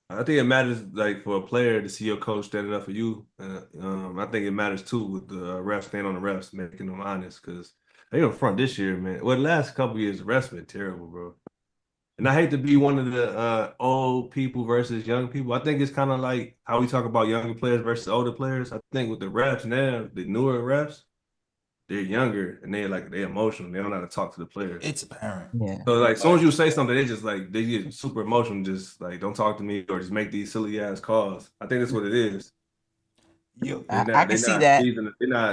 I think it matters like for a player to see your coach standing up for you. I think it matters too with the refs standing on the refs, making them honest because they in front this year, man. Well, the last couple years, the refs been terrible, bro. And I hate to be one of the old people versus young people. I think it's kind of like how we talk about younger players versus older players. I think with the refs now, the newer refs, they're younger and they're emotional. They don't know how to talk to the players. It's apparent. Yeah. So like, as soon as you say something, they get super emotional. Just like, don't talk to me or just make these silly ass calls. I think that's what it is. Yo, I can see that.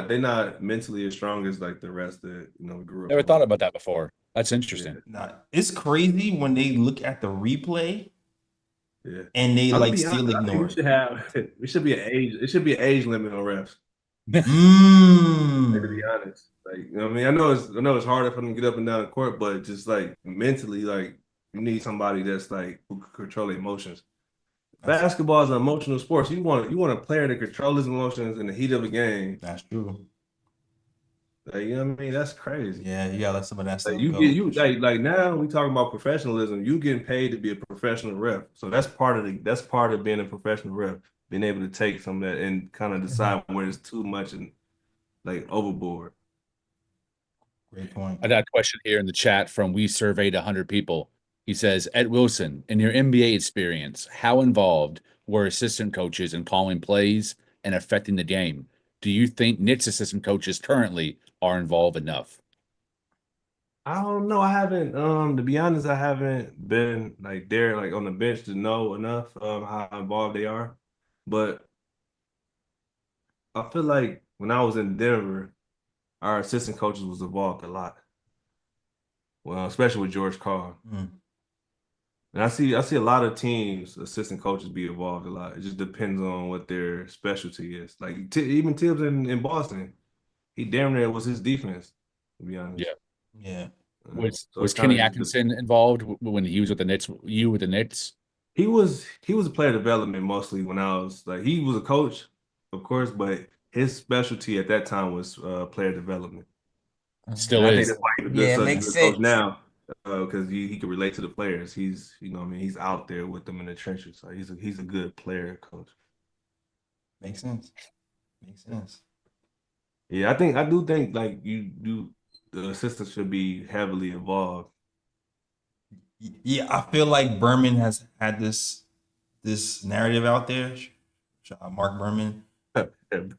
They're not mentally as strong as like the rest that grew up. Never thought about that before. That's interesting. nah, it's crazy when they look at the replay Yeah. and they I'll like be still honest, I ignore think it. we should be an age. It should be an age limit on refs. To be honest, like, you know what I mean, I know it's harder for them to get up and down the court, but just like mentally, like, you need somebody that's like who can control their emotions. Basketball is an emotional sport. So you want a player to control his emotions in the heat of a game. That's true. Like, you know what I mean? That's crazy. Yeah, you gotta let some of that stuff Like, you go. get like now we talking about professionalism. You getting paid to be a professional ref, so that's part of being a professional ref. Being able to take some of that and kind of decide when it's too much and like overboard. Great point. I got a question here in the chat from we surveyed 100 people. He says, Ed Wilson, in your NBA experience, how involved were assistant coaches in calling plays and affecting the game? Do you think Knicks assistant coaches currently are involved enough? I don't know. I haven't, to be honest, I haven't been like there, like on the bench to know enough how involved they are. But I feel like when I was in Denver, our assistant coaches was involved a lot. Well, especially with George Carl. And I see a lot of teams, assistant coaches be involved a lot. It just depends on what their specialty is. Like even Thibs in Boston, he damn near was his defense, to be honest. Yeah. Was Kenny Atkinson involved when he was with the Knicks? You with the Knicks? He was a player development mostly when I was like, he was a coach, of course, but his specialty at that time was player development. Still And is. I think that's why he's Yeah, such a makes good sense. coach now, because he can relate to the players. He's, you know what I mean, he's out there with them in the trenches. So he's a good player coach. Makes sense. Yeah, I do think like the assistants should be heavily involved. Yeah, I feel like Berman has had this narrative out there. Mark Berman.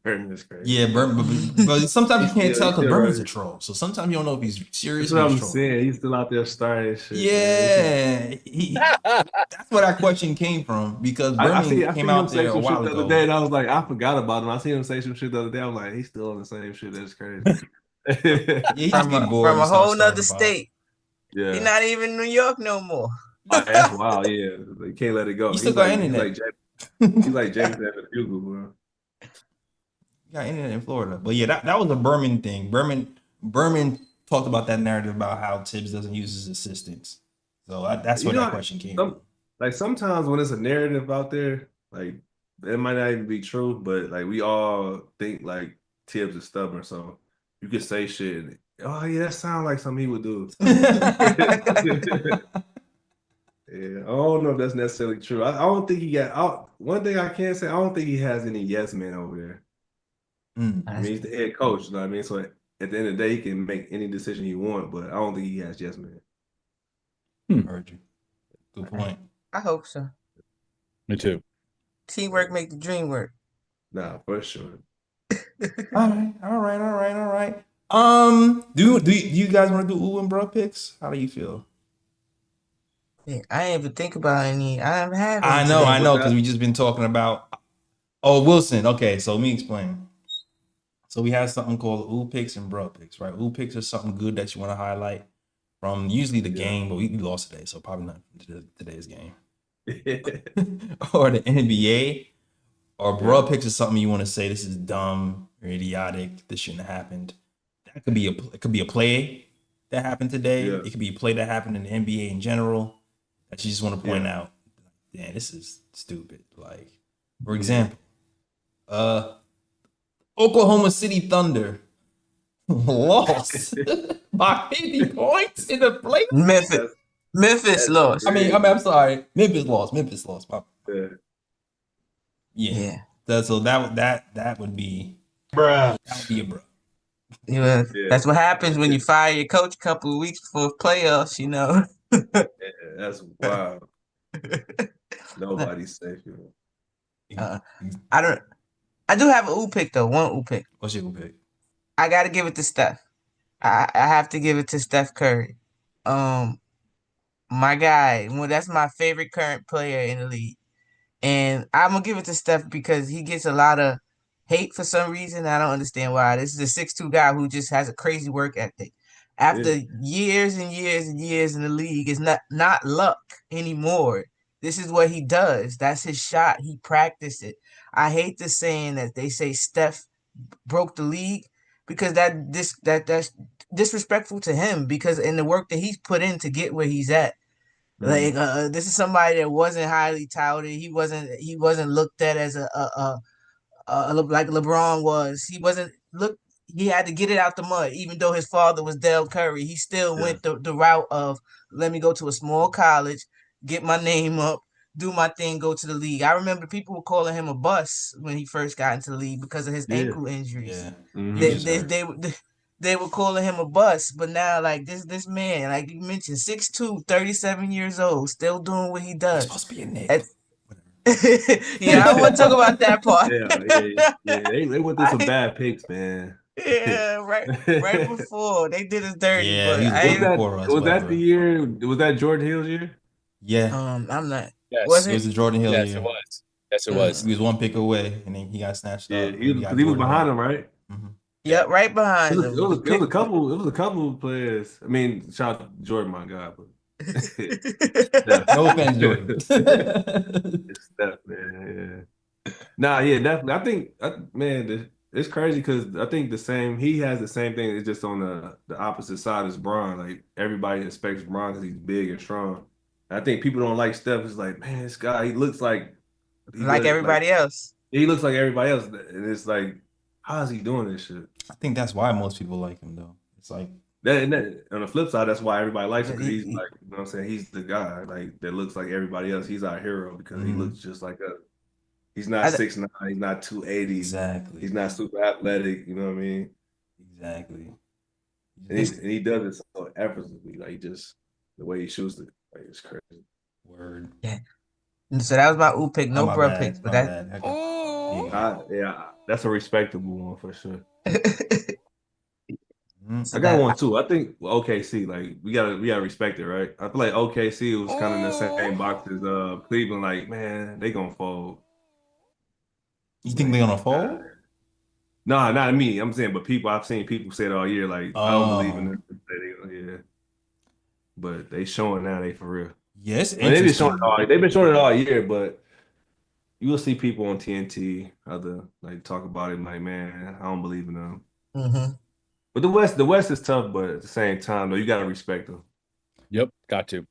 Berman is crazy. Yeah, Berman, but sometimes you can't tell because Berman's a right. troll. So sometimes you don't know if he's serious That's what or I'm he's trolling. saying. He's still out there starting shit. Yeah, that's where that question came from because I Berman came out there a while the ago. other day, and I was like, I forgot about him. I seen him say some shit the other day. I'm like, he's still on the same shit. That's crazy. Yeah, he's From getting bored a and starts whole nother starting state. Yeah, He's not even in New York no more. that's wild. Yeah, you can't let it go. You still got internet. He's like James Evan Bugle, bro. Got internet in Florida, but yeah, that was a Berman thing. Berman talked about that narrative about how Thibs doesn't use his assistants, so that's where that question came from. Like sometimes when it's a narrative out there, like it might not even be true, but like we all think like Thibs is stubborn, so you could say shit. And, oh yeah, that sounds like something he would do. Yeah, I don't know if that's necessarily true. I don't think he got. One thing I can say, I don't think he has any yes men over there. I mean, he's the head coach, you know what I mean? So at the end of the day, he can make any decision he wants, but I don't think he has yes men. Heard you. Good point. I hope so. Me too. Teamwork make the dream work. Nah, for sure. All right. Do you guys want to do ooh and bro picks? How do you feel? Yeah, I didn't even think about any. I haven't had. I know, because we just been talking about. Oh, Wilson. Okay, so let me explain. So we have something called ooh picks and bro picks, right? Ooh picks are something good that you want to highlight from usually the game, but we lost today, so probably not today's game. Or the NBA. Or bro picks is something you want to say this is dumb or idiotic. This shouldn't have happened. That could be a play that happened today. Yeah. It could be a play that happened in the NBA in general that you just want to point out. Damn, this is stupid. Like, for example, Oklahoma City Thunder lost by 50 points in the playoffs. Memphis lost. I mean, I'm sorry. Memphis lost. Yeah. So that would be bruh. That would be a bro. Yeah, that's what happens when you fire your coach a couple of weeks before playoffs, you know. Yeah, that's wild. Nobody's safe, you know. I don't. I do have an ooh pick though. One ooh pick. What's your pick? I got to give it to Steph. I have to give it to Steph Curry. Um, my guy. Well, that's my favorite current player in the league. And I'm gonna give it to Steph because he gets a lot of hate for some reason. I don't understand why. This is a 6'2" guy who just has a crazy work ethic. After years and years and years in the league, it's not luck anymore. This is what he does. That's his shot. He practiced it. I hate the saying that they say Steph broke the league because that's disrespectful to him because in the work that he's put in to get where he's at. Like this is somebody that wasn't highly touted. He wasn't looked at as like LeBron was. He wasn't look. He had to get it out the mud. Even though his father was Del Curry, he still went the route of let me go to a small college, get my name up, do my thing, go to the league. I remember people were calling him a bust when he first got into the league because of his ankle injuries. They were calling him a bust, but now like this man, like you mentioned, 6'2", 37 years old, still doing what he does. He's supposed to be a Knick. Yeah, I don't want to talk about that part. They went through some bad picks, man. Yeah, right before they did us dirty. Yeah, but was that the year? Was that Jordan Hill's year? Yeah. I'm not. Yes. Was It was the Jordan Hill Yes, year. it was. Yes, it was. He was one pick away, and then he got snatched Yeah, up. he was behind him, right? Mm-hmm. Yep, right behind him. It was a couple of players. I mean, shout out to Jordan, my God, but no offense, Jordan. It's Steph, man. Yeah. Nah, yeah, definitely. I think, man, it's crazy because I think he has the same thing. It's just on the opposite side as Bron. Like everybody expects Bron because he's big and strong. I think people don't like Steph. It's like, man, this guy, he looks like everybody else. He looks like everybody else, and it's like, how is he doing this shit? I think that's why most people like him, though. It's like that on the flip side, that's why everybody likes him because he's like, you know what I'm saying? He's the guy like that looks like everybody else. He's our hero because he looks just like us. He's not 6'9", he's not 280. Exactly. He's not super athletic, you know what I mean? Exactly. And he does it so effortlessly, like just the way he shoots it, like it's crazy. Word. Yeah. So that was my ooh pick, no bruh picks, but that. Yeah, that's a respectable one for sure. So I got one too. I think OKC, like we gotta respect it, right? I feel like OKC was kind of in the same box as Cleveland. Like, man, they gonna fold. You think they're gonna fold? No, not me. I'm saying, but I've seen people say it all year. Like, I don't believe in it. Yeah, but they showing now. They for real. Yes, they've been showing it all year, but you will see people on TNT like talk about it. Like, man, I don't believe in them. Mm-hmm. But the West is tough, but at the same time, though, you got to respect them. Yep, got to.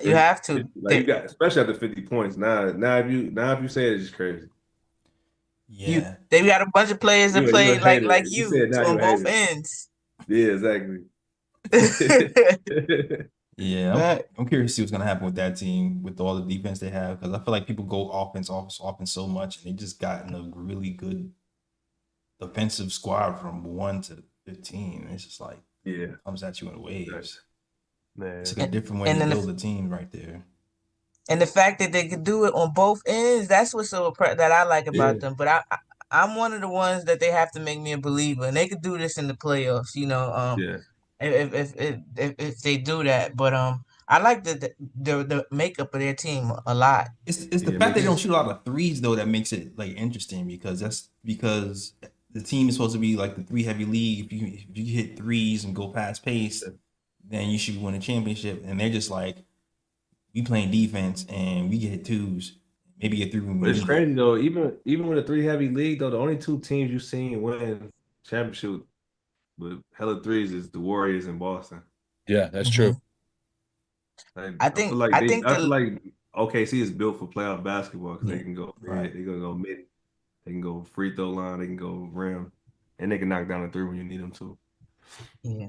You have to. Like, you got, especially after 50 points. Now if you say it, it's just crazy. Yeah, they got a bunch of players that play like you on both ends. Yeah, exactly. Yeah, I'm curious to see what's gonna happen with that team with all the defense they have because I feel like people go offense so much and they just gotten a really good defensive squad from 1 to 15. It's just like comes at you in waves. Man, it's like a different way to build a team right there. And the fact that they could do it on both ends, that's what's that I like about them. But I'm one of the ones that they have to make me a believer, and they could do this in the playoffs. You know, if they do that. But I like the makeup of their team a lot. It's the fact they don't shoot a lot of threes though that makes it like interesting because the team is supposed to be like the 3 heavy league. If you hit threes and go past pace, then you should win a championship. And they're just like, we playing defense and we get 2s, maybe get 3. But it's crazy though. Even with a 3 heavy league though, the only 2 teams you've seen win championship with hella threes is the Warriors and Boston. Yeah, that's true. Like, I feel like OKC is built for playoff basketball because they can go right. They're gonna go mid. They can go free throw line. They can go rim, and they can knock down a 3 when you need them to. Yeah,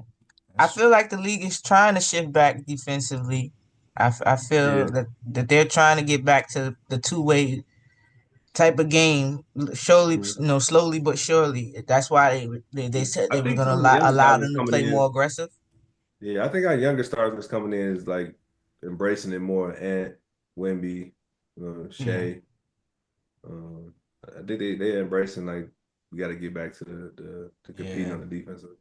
I feel like the league is trying to shift back defensively. I feel that they're trying to get back to the 2-way type of game, slowly but surely. That's why they said they were going to allow them to play more aggressive. Yeah, I think our younger stars that's coming in is like embracing it more. And Wemby, Shea. Um, I think they're embracing like we got to get back to the to competing on the defensive.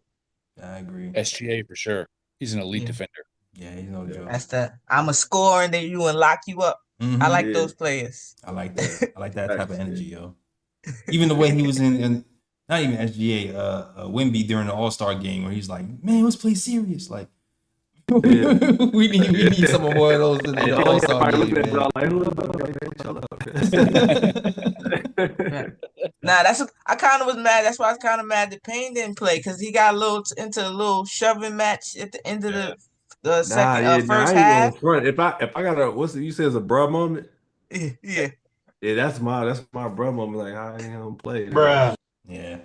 I agree. SGA for sure. He's an elite Yeah. defender. Yeah, he's no joke. That's I'm a scorer and then you and lock you up. I like those players. I like that. I like that type of energy, yo. Even the way he was in not even SGA, Wemby during the All-Star game where he's like, man, let's play serious. Like, we need some more of those in the All-Star game. Nah, I kind of was mad. That's why I was kind of mad that Payne didn't play because he got into a little shoving match at the end of the first half. If I got you say is a bruh moment? Yeah. Yeah, that's my bruh moment. Like I ain't gonna play, bruh. Yeah.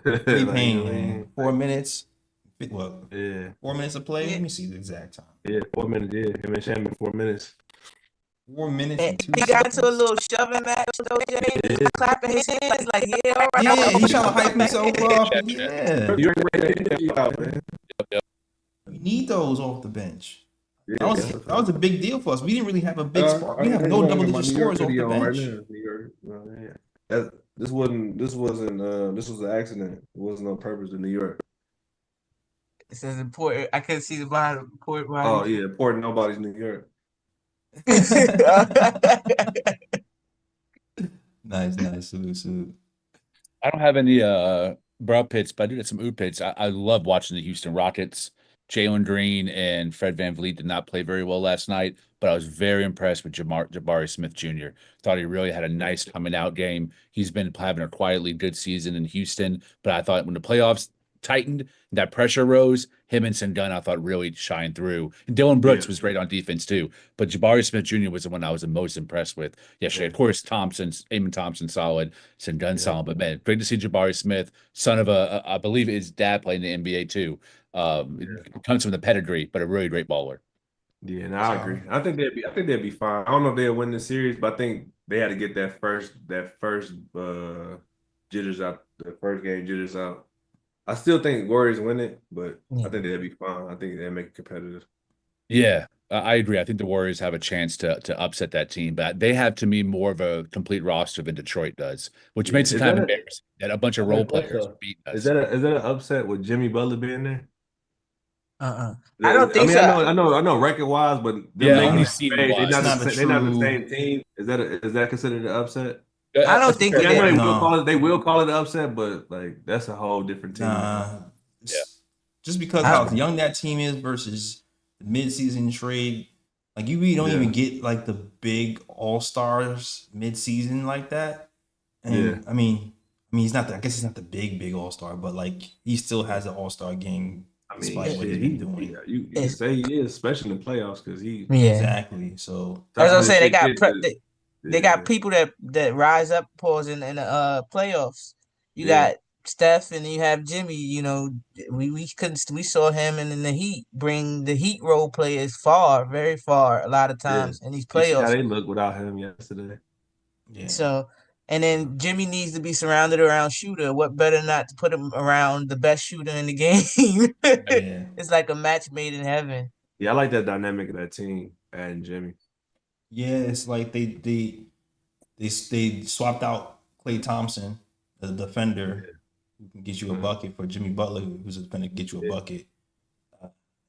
Free Payne, man. 4 minutes. What? Yeah. 4 minutes of play. Let me see the exact time. Yeah, 4 minutes. Yeah, him and Shannon 4 minutes. 4 minutes. And 2 he got into a little shoving match though, Jay. He's clapping his hands like, yeah, all right. Yeah, he's trying to hype himself up. Yeah. You're out, man. We need those off the bench. Yeah, that was a big deal for us. We didn't really have a big score. We have no double-digit scores off the bench. This was an accident. It wasn't on purpose in New York. It says important. I couldn't see the bottom. Important. Oh yeah, important. Nobody's New York. Nice. Salute. I don't have any brow pits, but I do have some oop pits. I love watching the Houston Rockets. Jalen Green and Fred VanVleet did not play very well last night, but I was very impressed with Jabari Smith Jr. Thought he really had a nice coming out game. He's been having a quietly good season in Houston, but I thought when the playoffs tightened, that pressure rose, him and Sengun I thought really shined through. And Dylan Brooks was great on defense too, but Jabari Smith Jr. was the one I was the most impressed with yesterday. Of course, Amon Thompson solid, Sengun solid, but man, great to see Jabari Smith, son of I believe his dad played in the NBA too. It comes from the pedigree, but a really great baller. Yeah, and I agree. I think they'd be fine. I don't know if they'll win the series, but I think they had to get that first jitters out, the first game jitters out. I still think Warriors win it, but I think they'd be fine. I think they'd make it competitive. Yeah, I agree. I think the Warriors have a chance to upset that team, but they have to me more of a complete roster than Detroit does, which makes it kind of embarrassing that a bunch of role players beat us. Is that an upset with Jimmy Butler being there? I don't think so. I know record wise, but they're not the same team. Is that considered an upset? I don't think they will call it an upset, but like that's a whole different team. Just because how young that team is versus the midseason trade, like you really don't even get like the big all-stars midseason like that. And I mean he's not I guess he's not the big all-star, but like he still has an all-star game. Despite what he's been doing. You can say he is, especially in the playoffs, because exactly. So as I say, they got people that rise up in the playoffs. You got Steph and you have Jimmy. You know, we saw him in the Heat bring the Heat role players very far a lot of times in these playoffs. How they look without him yesterday. Yeah. So. And then Jimmy needs to be surrounded around shooter. What better not to put him around the best shooter in the game? It's like a match made in heaven. Yeah, I like that dynamic of that team and Jimmy. Yeah, it's like they swapped out Klay Thompson, the defender, who can get you a bucket, for Jimmy Butler, who's going to get you a bucket.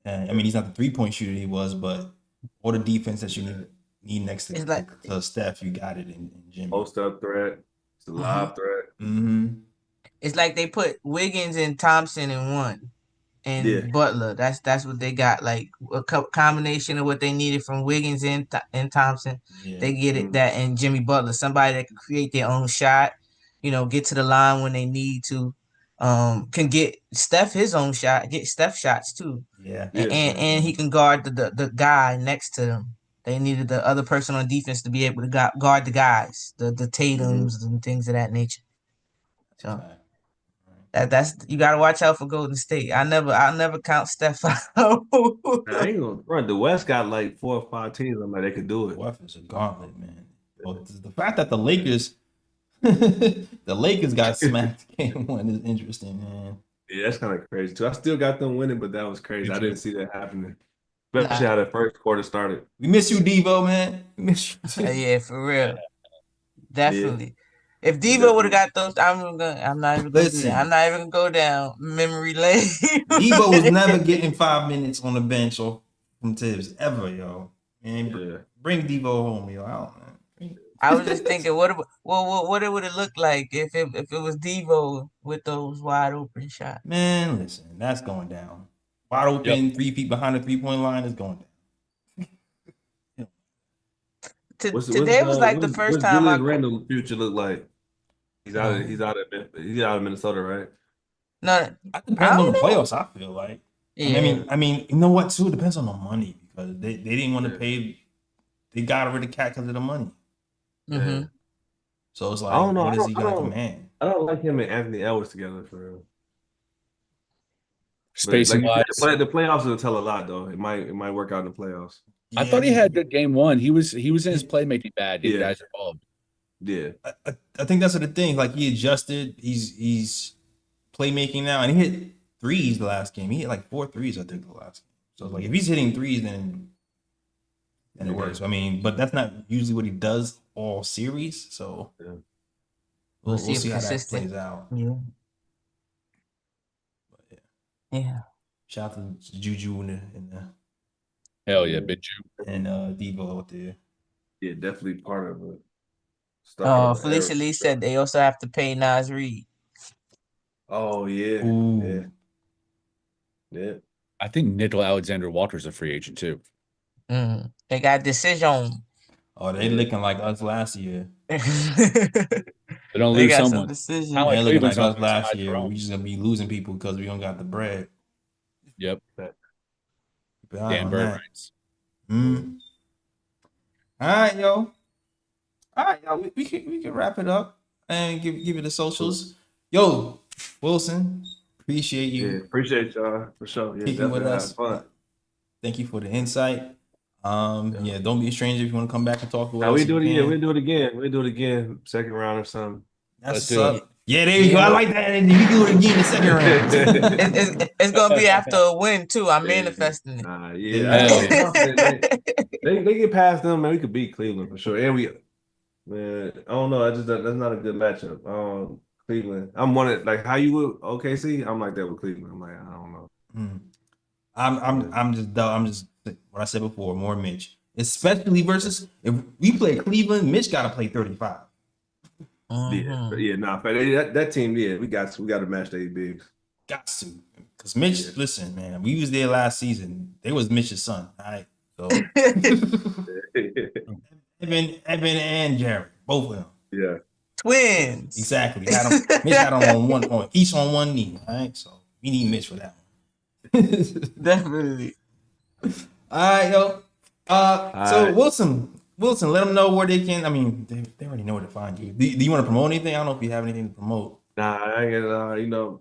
And I mean, he's not the 3-point shooter he was, but all the defense that you need next to Steph, you got it in Jimmy. Post-up threat. It's a live threat. Mm-hmm. It's like they put Wiggins and Thompson in one, and Butler. That's what they got. Like a combination of what they needed from Wiggins and Thompson. Yeah. They get it that and Jimmy Butler, somebody that can create their own shot. You know, get to the line when they need to. Can get Steph his own shot. Get Steph shots too. Yeah. And he can guard the guy next to them. They needed the other person on defense to be able to guard the guys, the Tatums and things of that nature. So that's you got to watch out for Golden State. I'll never count Steph out. I ain't gonna run. The West got like 4 or 5 teams. I'm like they could do it. West is a gauntlet, man. Well, the fact that the Lakers got smacked game 1 is interesting, man. Yeah, that's kind of crazy too. I still got them winning, but that was crazy. I didn't see that happening. Especially Nah, how the first quarter started. We miss you, Devo, man. We miss you. yeah, for real, Yeah, definitely. If yeah, Devo would have definitely. got those, I'm not even gonna do that. I'm Listen, not even gonna go down memory lane. Devo was never getting 5 minutes on the bench or from Thibs ever, yo. Man, Yeah. bring Devo home, yo. I don't know. I was just thinking, what it would have looked like if it was Devo with those wide open shots. Man, listen, that's going down. Wide Yep. open, 3 feet behind the 3-point line is going down. Today was like the first What's time I. Julius Randle future look like? He's out of Minnesota, right? No, That I depends on don't the know. playoffs, I feel like. Yeah. I mean, you know what, too? It depends on the money because they didn't want to Yeah. pay. They got rid of Cat because of the money. Mm-hmm. So it's I like, don't know. what is he gonna command? I don't like him and Anthony Edwards together for real. But Spacing like you wise, said, the playoffs will tell a lot though. It might work out in the playoffs. I thought he had good game one. He was in his playmaking bad. Get Yeah. guys involved. Yeah. I think that's the thing. Like he adjusted. He's playmaking now, and he hit threes the last game. He hit like 4 threes, I think, the last game. So like if he's hitting threes, then it works. I mean, but that's not usually what he does all series. So Yeah. we'll See see if how that consistent. plays out. Yeah. But Yeah. shout out to Juju Hell yeah, big Jew. and Devo out there. Yeah, definitely part of it. Felicia Lee said they also have to pay Nas Reed. Oh yeah. Ooh. Yeah. I think Nickel Alexander Walker's a free agent too. They got decision. Oh, they looking like us last year. They don't They lose got some someone. decision. Kinda They like looking like Cleveland's us last outside year. their own. We just gonna be losing people because we don't got the bread. Yep. Keep an eye Dan on Bird that. rights. All right, yo. All right, yo. We can wrap it up and give it the socials. Yo, Wilson, appreciate you. Yeah, appreciate y'all for sure. Yeah, kicking with definitely us. had fun. Thank you for the insight. Yeah, don't be a stranger if you want to come back and talk with Now us. we do it again. We'll do it again. We'll do it again. Second round or something. That's Let's do it. Yeah, there you go. I like that. And you do it again in the second round. It's gonna be after a win too. I'm manifesting it. Yeah, Hell I'm yeah. confident they get past them, man. We could beat Cleveland for sure. And man, I don't know. That's not a good matchup. Cleveland. I'm like how you would OKC. I'm like that with Cleveland. I'm like I don't know. I'm just what I said before. More Mitch, especially versus if we play Cleveland. Mitch got to play 35. Yeah, that team. Yeah, we got to match their bigs. Got to, because Mitch. Listen, man, we was there last season. They was Mitch's son. All right, so Evan and Jared, both of them. Yeah, Twins. Exactly. Mitch had them on each on one knee. All right, so we need Mitch for that one. Definitely. All right, yo. So right. Wilson, let them know where they can. I mean, they already know where to find you. Do you want to promote anything? I don't know if you have anything to promote. Nah, I ain't gonna,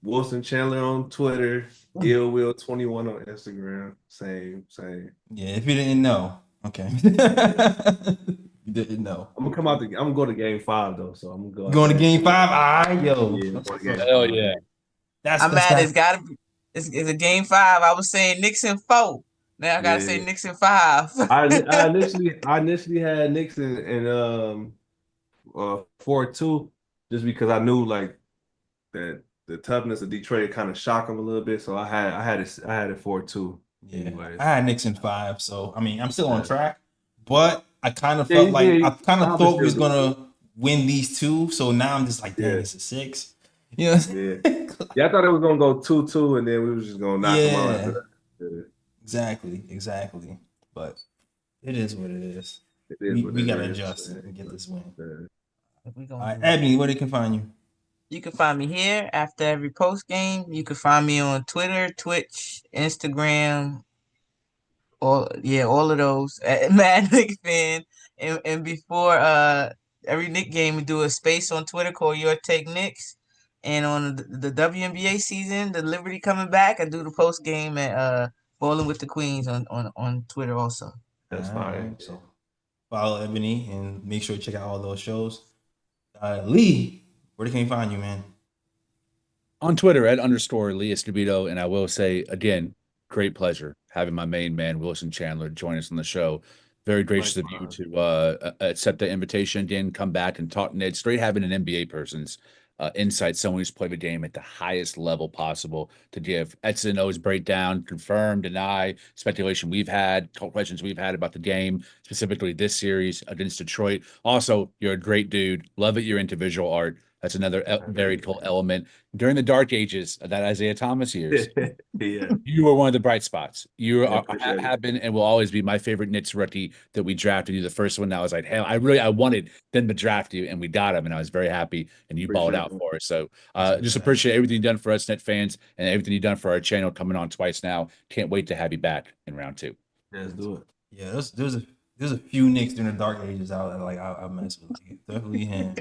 Wilson Chandler on Twitter, IllWill21 on Instagram. Same. Yeah, if you didn't know, okay. You didn't know. I'm gonna go to game 5 though, so I'm gonna go. Going to game 5? All right, yo. Yeah, Hell yeah. I'm mad. It's gotta be. It's a game 5. I was saying Knicks in 4. Now I gotta say Knicks in 5. I initially had Knicks in 4-2, just because I knew like that the toughness of Detroit kind of shocked them a little bit. So I had it 4-2. Yeah, Anyways. I had Knicks in 5, so I mean I'm still on track, but I kind of felt I kind of thought we was gonna win these 2. So now I'm just like, dang, it's a 6. You know? Yeah, I thought it was gonna go 2-2, and then we was just gonna knock them out after that. Exactly. But it is what it is. We gotta adjust and get this win. All right, Ebony, where they can find you? You can find me here after every post game. You can find me on Twitter, Twitch, Instagram, all of those. Mad Knick fan. And before every Knick game, we do a space on Twitter called Your Take Knicks. And on the WNBA season, the Liberty coming back, I do the post game at Bowling with the Queens on Twitter also. That's fine. So follow Ebony and make sure to check out all those shows. Lee, where they can find you, man? On Twitter @_Lee Escobedo. And I will say again, great pleasure having my main man Wilson Chandler join us on the show. Very gracious of you to accept the invitation again, come back and talk Ned. Straight having an NBA person's insight, someone who's played the game at the highest level possible, to give X's and O's breakdown, confirm, deny, speculation we've had, questions we've had about the game, specifically this series against Detroit. Also, you're a great dude. Love it. You're into visual art. That's another very cool element. During the dark ages of that Isaiah Thomas years, Yeah. you were one of the bright spots. You appreciate it. have been and will always be my favorite Knicks rookie that we drafted. You the first one that was like, hell, I wanted them to draft you, and we got him, and I was very happy, and you balled out for us. So just appreciate everything you've done for us, Net fans, and everything you've done for our channel, coming on twice now. Can't wait to have you back in round 2. Yeah, let's do it. Yeah, there's a few Knicks during the dark ages out that like I mess with. Like, definitely him.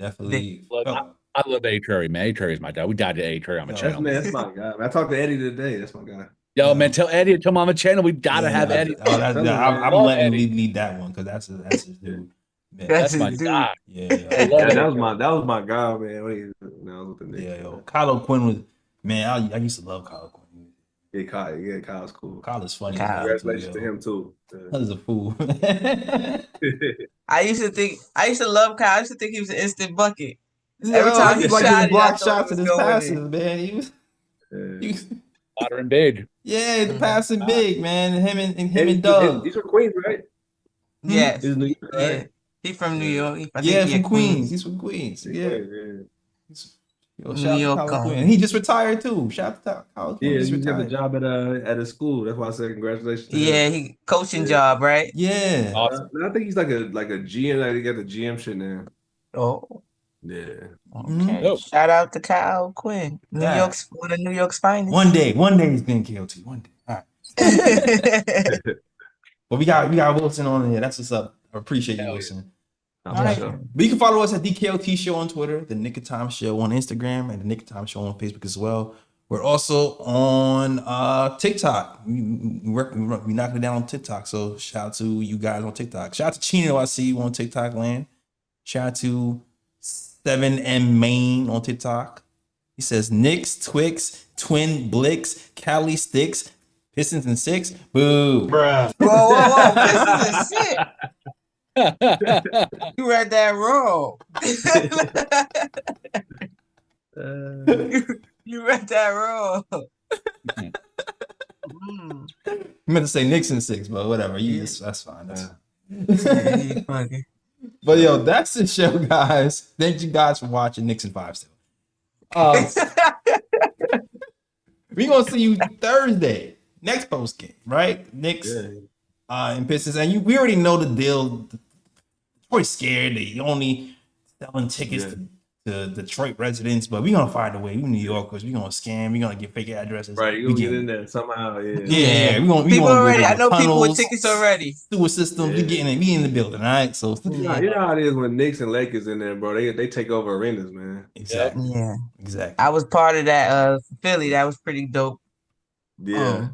Definitely. I love A. Curry, man. A. Curry's my guy. We got to A. Curry on my channel. That's my guy. I talked to Eddie today. That's my guy. Yo, man, tell Eddie to come on my channel. We got to have Eddie. I'm letting him lead that one because that's his dude. Man, that's my guy. Yeah, that was my guy, man. When I was with the Knicks. Yeah, yo, Kyle Quinn was, man. I used to love Kyle Quinn. Yeah, Kyle's cool. Kyle is funny. Congratulations to him too. That is a fool. I used to love Kyle. I used to think he was an instant bucket. Yeah, Every time he like shot his it, block shots and his passes, in. man. He was modern big. Yeah, the passing big, man. Him and Doug. These are Queens, right? Yes. He's New York, right? Yeah. He's from New York. From Queens. He's from Queens. Yeah. Yo, shout New out York. to Kyle Quinn. And he just retired too. Shout out to Kyle Quinn. Yeah, he got the job at a school. That's why I said congratulations. To him. He coaching job, right? Yeah. Awesome. I think he's like a GM. Like he got the GM shit now. Oh. Yeah. Okay. Nope. Shout out to Kyle Quinn. One of New York's finest. One day he's getting KOT. One day. All right. But we got Wilson on here. That's what's up. I appreciate you, Wilson. All right. But you can follow us at the KOT Show on Twitter, the Knick of Time Show on Instagram, and the Knick of Time Show on Facebook as well. We're also on TikTok. We knocking it down on TikTok. So shout out to you guys on TikTok. Shout out to Chino. I see you on TikTok land. Shout out to 7M Main on TikTok. He says Knicks, Twix, Twin Blicks, Cali Sticks, Pistons and 6. Boo. Bruh. Whoa. Pistons and 6. You read that wrong. You read that wrong. You meant to say Knicks and 6, but whatever. That's fine. But yo, that's the show, guys. Thank you guys for watching Knicks and 5 still. We're gonna see you Thursday, next post game, right? Knicks and Pistons, and we already know the deal. Detroit's scared. They only selling tickets to Detroit residents, but we're gonna find a way. We New Yorkers, we're gonna scam. We're gonna get fake addresses. Right, you're gonna get in there somehow. Yeah. People already. I know people with tickets already. Sewer systems. We in the building. All right. So you know how it is when Knicks and Lakers in there, bro. They take over arenas, man. Exactly. Yeah. Exactly. I was part of that Philly. That was pretty dope. Yeah.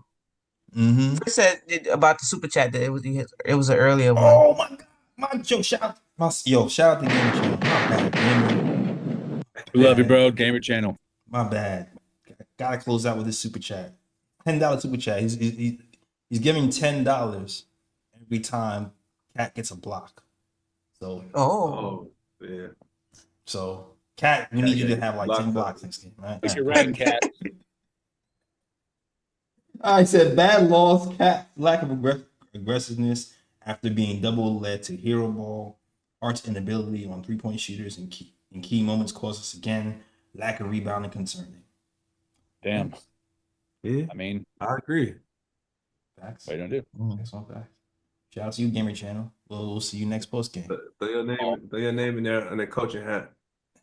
Chris said about the super chat that it was an earlier one. Oh my god. Shout out to Gamer Channel. My bad. We love you, bro. Gamer Channel. My bad. Gotta close out with this super chat. $10 super chat. He's giving $10 every time Cat gets a block. So yeah. So Cat, we need you to have like 10 blocks next game, right? What's your rank, Cat? I said bad loss, Cat, lack of aggressiveness after being double led to hero ball. Hart's inability on 3-point shooters in key moments caused us again. Lack of rebounding concerning. Damn. Yeah. I mean, I agree. Facts. What are you gonna do? That's all facts. Shout out to you, Gamer Channel. We'll see you next post game. Throw your name in there in the coaching hat.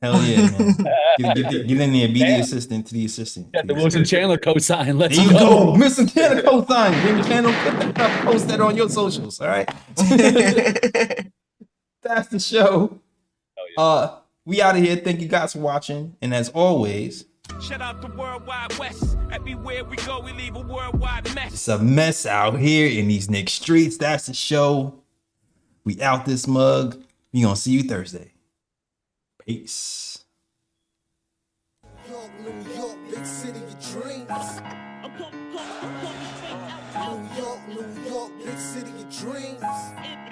Hell yeah, man. Get in there, be the assistant to the assistant. Got the Wilson Chandler co-sign. Let's there you go. Mr. Chandler co-sign. Gamer Channel, post that on your socials, all right? That's the show. We out of here. Thank you guys for watching. And as always, shout out the Worldwide West. Everywhere we go, we leave a worldwide mess. It's a mess out here in these Knicks streets. That's the show. We out this mug. We gonna see you Thursday. Peace. Yo, New York, big city of dreams. New York, big city of dreams.